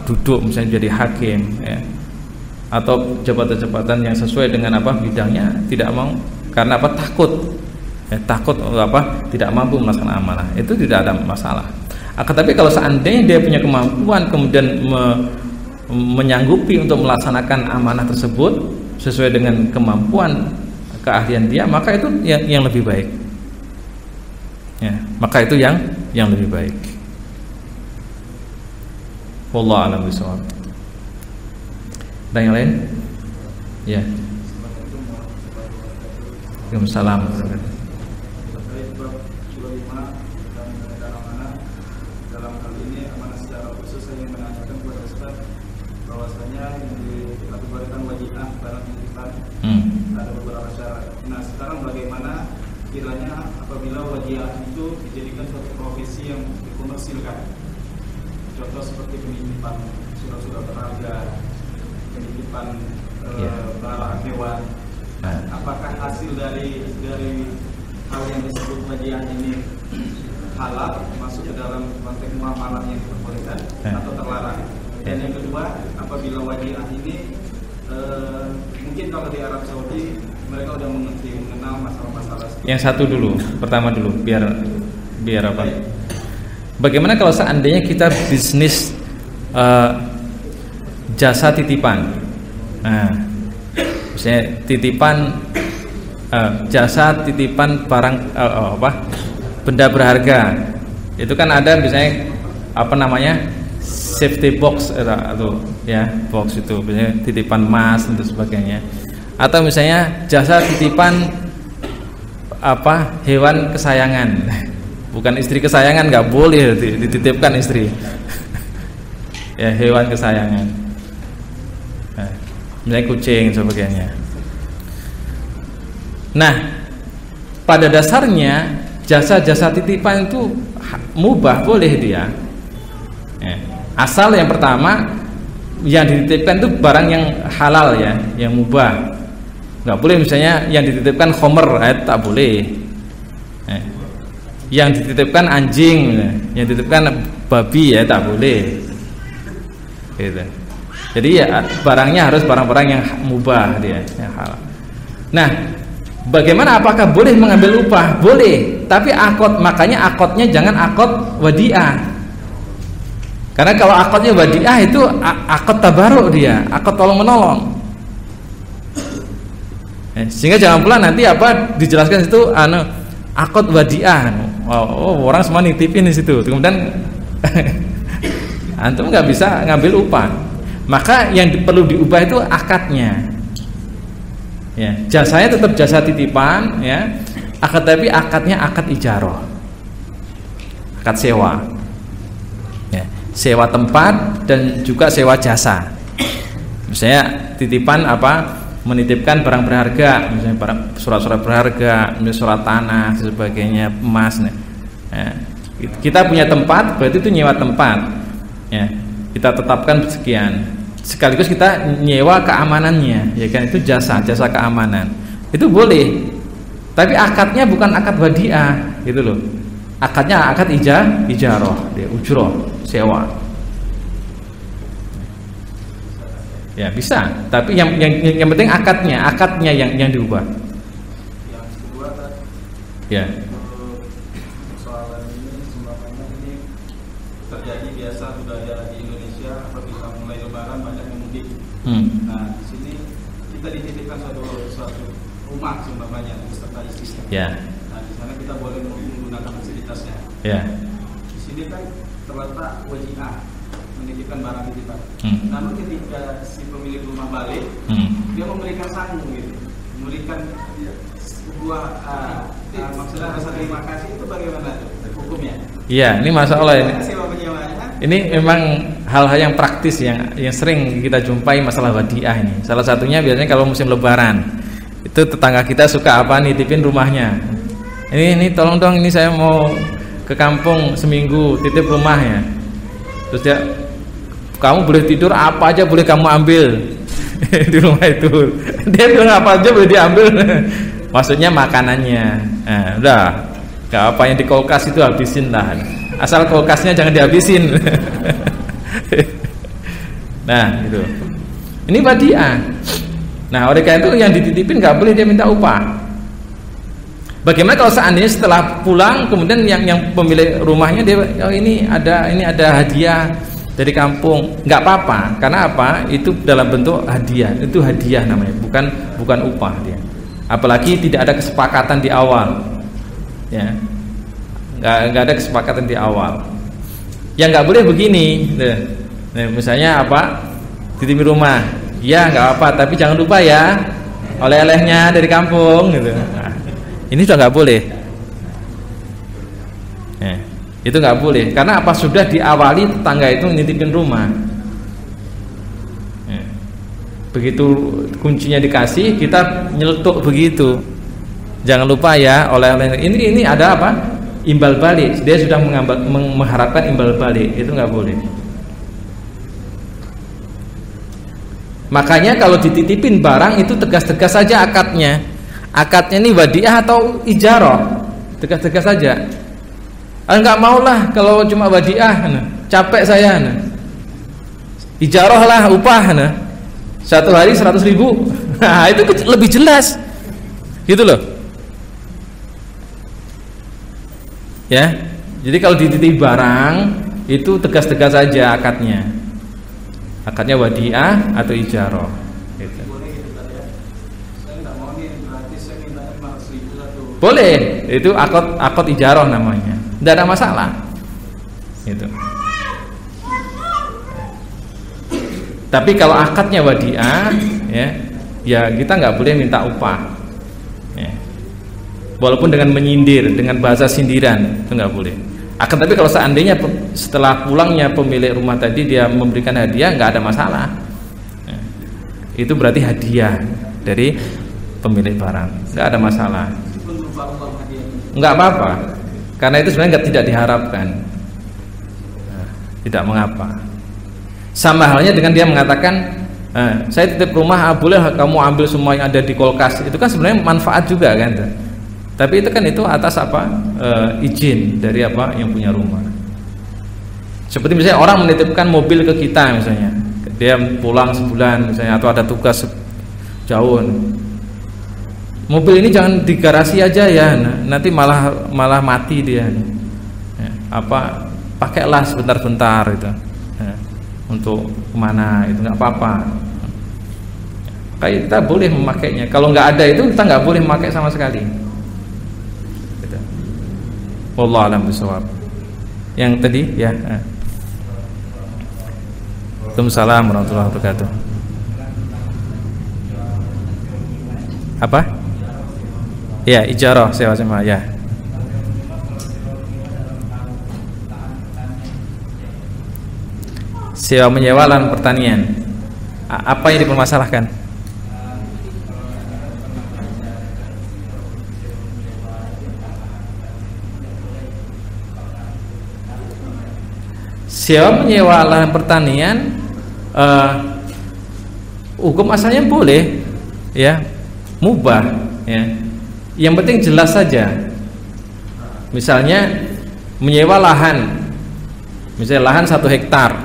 duduk misalnya jadi hakim ya, atau jabatan-jabatan yang sesuai dengan bidangnya, tidak mau karena takut ya, takut tidak mampu melaksanakan amanah, itu tidak ada masalah. Tapi kalau seandainya dia punya kemampuan kemudian menyanggupi untuk melaksanakan amanah tersebut sesuai dengan kemampuan keahlian dia, maka itu yang lebih baik ya, maka itu yang lebih baik. Wallahu a'lam bishawab. Dan yang lain ya. Waalaikumsalam. Dalam hal ini amanah secara khusus saya ingin menanyakan kepada Ustaz bahwasanya yang dikategorikan wajiah barang titipan ada beberapa syarat. Nah, sekarang bagaimana kiranya apabila wajiah itu dijadikan suatu profesi yang dikomersilkan? Contoh seperti penitipan surat-surat berharga, penitipan barang hewan. Apakah hasil dari hal yang disebut wajiah ini halal, masuk ke dalam konteks muamalah yang diperbolehkan atau terlarang? Dan yang kedua, apabila wajiah ini mungkin kalau di Arab Saudi mereka udah mengenal masalah-masalah. Yang satu dulu, pertama dulu, biar apa? Bagaimana kalau seandainya kita bisnis jasa titipan? Nah, misalnya titipan jasa titipan barang benda berharga. Itu kan ada misalnya apa namanya? Safety box atau ya, box itu misalnya titipan emas dan sebagainya. Atau misalnya jasa titipan hewan kesayangan. Bukan istri kesayangan, nggak boleh dititipkan istri. Ya, hewan kesayangan. Nah, misalnya kucing dan sebagainya. Nah, pada dasarnya jasa-jasa titipan itu mubah, boleh dia. Ya. Asal yang pertama yang dititipkan itu barang yang halal ya, yang mubah. Nggak boleh misalnya yang dititipkan khomer, tak boleh. Yang dititipkan anjing, yang dititipkan babi ya tak boleh. Gitu. Jadi ya barangnya harus barang-barang yang mubah dia, yang halal. Nah, bagaimana apakah boleh mengambil upah? Boleh, tapi makanya akotnya jangan akot wadiah. Karena kalau akotnya wadiah itu akot tabaruk dia, akot tolong menolong. Sehingga jangan pula nanti dijelaskan itu akot wadiah. Orang semua nitipin di situ. Kemudian antum nggak bisa ngambil upah. Maka yang perlu diubah itu akadnya. Ya, jasanya tetap jasa titipan, ya. Tapi akadnya akad ijarah, akad sewa. Ya, sewa tempat dan juga sewa jasa. Misalnya titipan menitipkan barang berharga, misalnya barang surat-surat berharga, misalnya surat tanah, dan sebagainya, emas. Ya, kita punya tempat, berarti itu nyewa tempat. Ya, kita tetapkan sekian. Sekaligus kita nyewa keamanannya, ya kan, itu jasa keamanan. Itu boleh. Tapi akadnya bukan akad wadiah, gitu loh. Akadnya akad ijarah, dia ujroh, sewa. Ya bisa, tapi yang penting akadnya yang diubah. Yang kedua kan, ya. Soalan ini sembahnya ini terjadi biasa budaya di Indonesia apabila mulai Lebaran banyak yang mudik. Nah di sini kita dititipkan suatu rumah sembahnya beserta istrinya. Ya. Nah di sana kita boleh menggunakan fasilitasnya. Ya. Di sini kan terletak wajiah, menitipkan barang titipan. Namun ketika si pemilik rumah balik, dia memberikan sangu gitu, memberikan sebuah maksudnya rasa terima kasih, itu bagaimana hukumnya? Iya, ini masalah ini. Ini memang hal-hal yang praktis yang sering kita jumpai masalah wadiah ini. Salah satunya biasanya kalau musim Lebaran, itu tetangga kita suka nitipin rumahnya. Ini tolong dong, ini saya mau ke kampung seminggu, titip rumahnya. Terus dia, kamu boleh tidur apa aja boleh kamu ambil di rumah itu. Dia bilang apa aja boleh diambil. Maksudnya makanannya. Nah, udah, gak apa yang di kulkas itu habisin lah. Asal kulkasnya jangan dihabisin. Nah, gitu. Ini wadiah. Nah, oleh karena itu yang dititipin gak boleh dia minta upah. Bagaimana kalau seandainya setelah pulang kemudian yang pemilik rumahnya dia, ini ada hadiah dari kampung, nggak apa-apa, karena apa? Itu dalam bentuk hadiah, itu hadiah namanya, bukan upah dia. Apalagi tidak ada kesepakatan di awal, ya, nggak ada kesepakatan di awal. Yang nggak boleh begini, nah, misalnya titip rumah, ya nggak apa, tapi jangan lupa ya, oleh-olehnya dari kampung, gitu. Nah, ini sudah nggak boleh. Ya. Itu nggak boleh. Karena apa? Sudah diawali tetangga itu nitipin rumah. Begitu kuncinya dikasih, kita nyeletuk begitu. Jangan lupa ya, oleh-oleh ini ada apa? Imbal balik. Dia sudah mengharapkan imbal balik. Itu nggak boleh. Makanya kalau dititipin barang itu tegas-tegas saja akadnya. Akadnya ini wadiah atau ijarah. Tegas-tegas saja. Enggak maulah kalau cuma wadiah, capek saya. Ijarah lah, upah. Satu hari 100.000. Nah, itu lebih jelas. Gitu loh. Ya. Jadi kalau dititip barang itu tegas-tegas saja akadnya. Akadnya wadiah atau ijarah. Gitu. Boleh, itu akad ijarah namanya. Tidak ada masalah. Gitu. Tapi kalau akadnya wadiah, ya kita nggak boleh minta upah. Ya. Walaupun dengan menyindir, dengan bahasa sindiran, itu nggak boleh. Akan tapi kalau seandainya setelah pulangnya pemilik rumah tadi dia memberikan hadiah, nggak ada masalah. Ya. Itu berarti hadiah dari pemilik barang, nggak ada masalah. Nggak apa-apa, karena itu sebenarnya tidak diharapkan. Nah, tidak mengapa. Sama halnya dengan dia mengatakan, saya titip rumah, boleh kamu ambil semua yang ada di kulkas. Itu kan sebenarnya manfaat juga kan. Tapi itu atas apa? Izin dari apa yang punya rumah. Seperti misalnya orang menitipkan mobil ke kita misalnya, dia pulang sebulan misalnya atau ada tugas jauh. Mobil ini jangan di garasi aja ya, nanti malah mati dia. Ya, pakailah sebentar-bentar itu. Ya, untuk kemana itu nggak apa-apa. Kayak kita boleh memakainya. Kalau nggak ada itu kita nggak boleh memakai sama sekali. Gitu. Wallahu a'lam bishawab. Yang tadi ya. Waalaikumsalam warahmatullahi wabarakatuh. Apa? Ya, ijarah sewa sama ya. Sewa menyewa lahan pertanian. Apa yang dipermasalahkan? Sewa menyewa lahan pertanian, hukum asalnya boleh, ya, mubah, ya. Yang penting jelas saja. Misalnya menyewa lahan, misalnya lahan 1 hektar,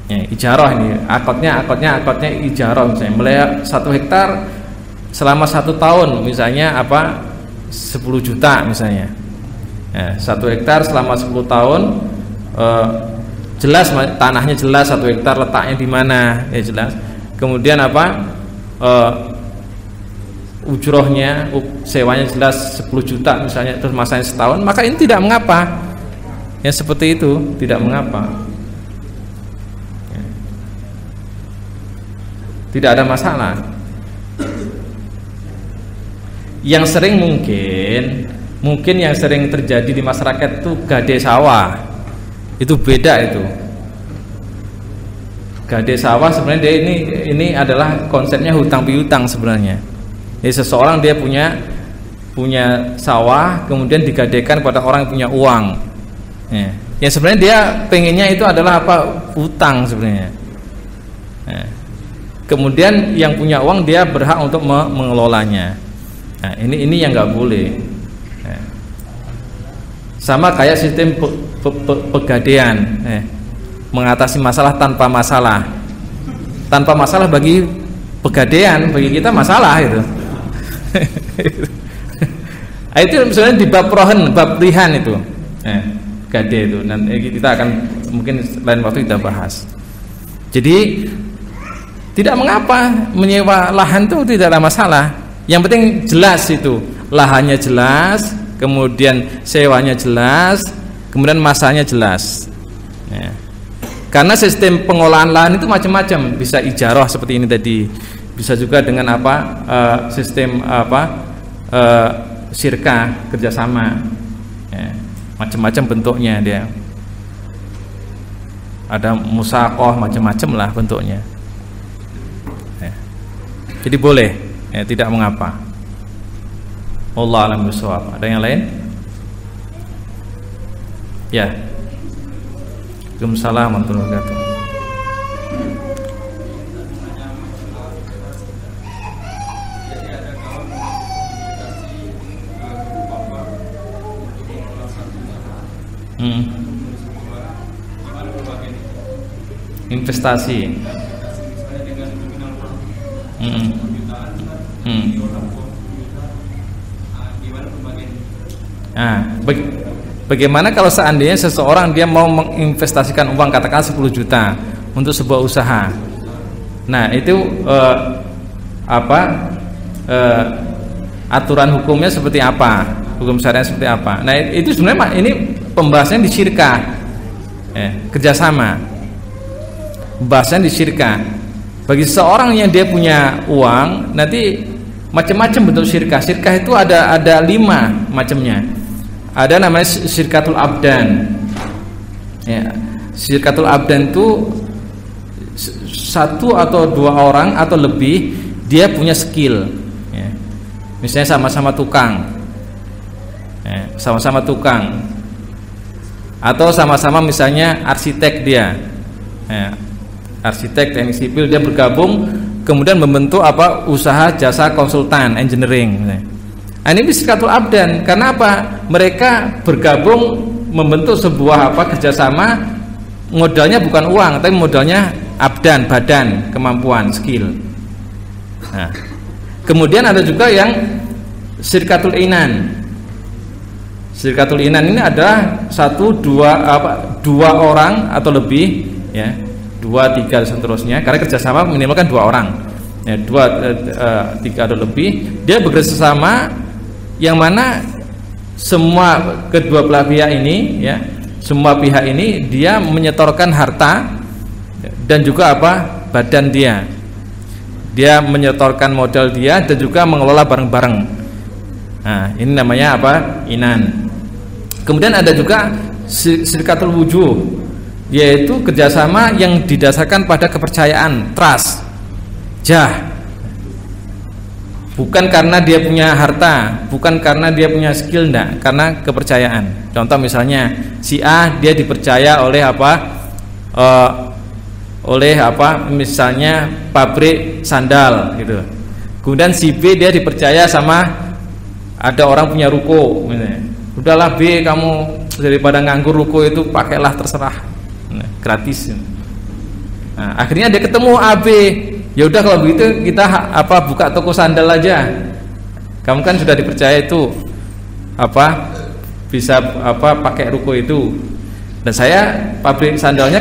ya, ijarah ini, akadnya ijarah misalnya, mulai 1 hektar selama 1 tahun, misalnya 10 juta misalnya, ya, 1 hektar selama 10 tahun, jelas tanahnya jelas 1 hektar letaknya di mana, ya jelas. Kemudian ujrohnya, sewanya jelas 10 juta misalnya, terus masanya setahun, maka ini tidak mengapa. Yang seperti itu tidak mengapa. Tidak ada masalah. Yang sering mungkin yang sering terjadi di masyarakat itu gade sawah. Itu beda itu. Gade sawah sebenarnya ini adalah konsepnya hutang piutang sebenarnya. Jadi seseorang dia punya sawah, kemudian digadekan pada orang yang punya uang. Ya. Yang sebenarnya dia pengennya itu adalah utang sebenarnya. Ya. Kemudian yang punya uang dia berhak untuk mengelolanya. Nah, ini yang nggak boleh. Ya. Sama kayak sistem pegadaian, mengatasi masalah tanpa masalah. Tanpa masalah bagi pegadaian, bagi kita masalah itu. Itu sebenarnya di bab rohan, bab rihan itu, gade itu. Nanti kita akan mungkin lain waktu kita bahas. Jadi tidak mengapa menyewa lahan itu tidak ada masalah. Yang penting jelas itu, lahannya jelas, kemudian sewanya jelas, kemudian masanya jelas. Ya. Karena sistem pengolahan lahan itu macam-macam, bisa ijarah seperti ini tadi. Bisa juga dengan sistem syirkah, kerjasama, ya. macam-macam bentuknya dia. Ada musaqah, macam-macam lah bentuknya. Ya. Jadi boleh, ya, tidak mengapa. Wallahu a'lam bishawab. Ada yang lain? Ya. Waalaikumsalam warahmatullahi wabarakatuh. Investasi. Bagaimana kalau seandainya seseorang dia mau menginvestasikan uang, katakan 10 juta untuk sebuah usaha. Nah, itu aturan hukumnya seperti apa? Hukum syariah seperti apa? Nah, itu sebenarnya ini pembahasannya di syirkah. Kerjasama. Pembahasannya di syirkah. Bagi seseorang yang dia punya uang, nanti macam-macam bentuk syirkah. Syirkah itu ada 5 macamnya. Ada namanya syirkatul abdan. Ya, syirkatul abdan itu 1 atau 2 orang atau lebih dia punya skill. Ya. Misalnya sama-sama tukang, ya, sama-sama tukang, atau sama-sama misalnya arsitek dia, ya, arsitek teknik sipil dia bergabung kemudian membentuk usaha jasa konsultan engineering. Ya. Nah, ini syirkatul abdan. Karena apa? Mereka bergabung membentuk sebuah kerjasama, modalnya bukan uang, tapi modalnya abdan, badan, kemampuan, skill. Nah, kemudian ada juga yang syirkatul inan. Syirkatul inan ini adalah 1, 2 orang atau lebih, ya, 2, 3 dan seterusnya. Karena kerjasama minimal kan 2 orang, ya, 2, 3 atau lebih. Dia bekerjasama yang mana semua kedua belah pihak ini, ya, semua pihak ini dia menyetorkan harta dan juga badan dia. Dia menyetorkan modal dia dan juga mengelola bareng-bareng. Nah, ini namanya inan. Kemudian ada juga syirkatul wujuh, yaitu kerjasama yang didasarkan pada kepercayaan, trust, jah. Bukan karena dia punya harta, bukan karena dia punya skill, enggak, karena kepercayaan. Contoh misalnya si A dia dipercaya oleh misalnya pabrik sandal gitu. Kemudian si B dia dipercaya sama ada orang punya ruko. Udahlah B, kamu daripada nganggur ruko itu pakailah terserah, gratis. Nah, akhirnya dia ketemu A, B. Ya udah kalau begitu kita buka toko sandal aja. Kamu kan sudah dipercaya itu bisa pakai ruko itu. Dan saya pabrik sandalnya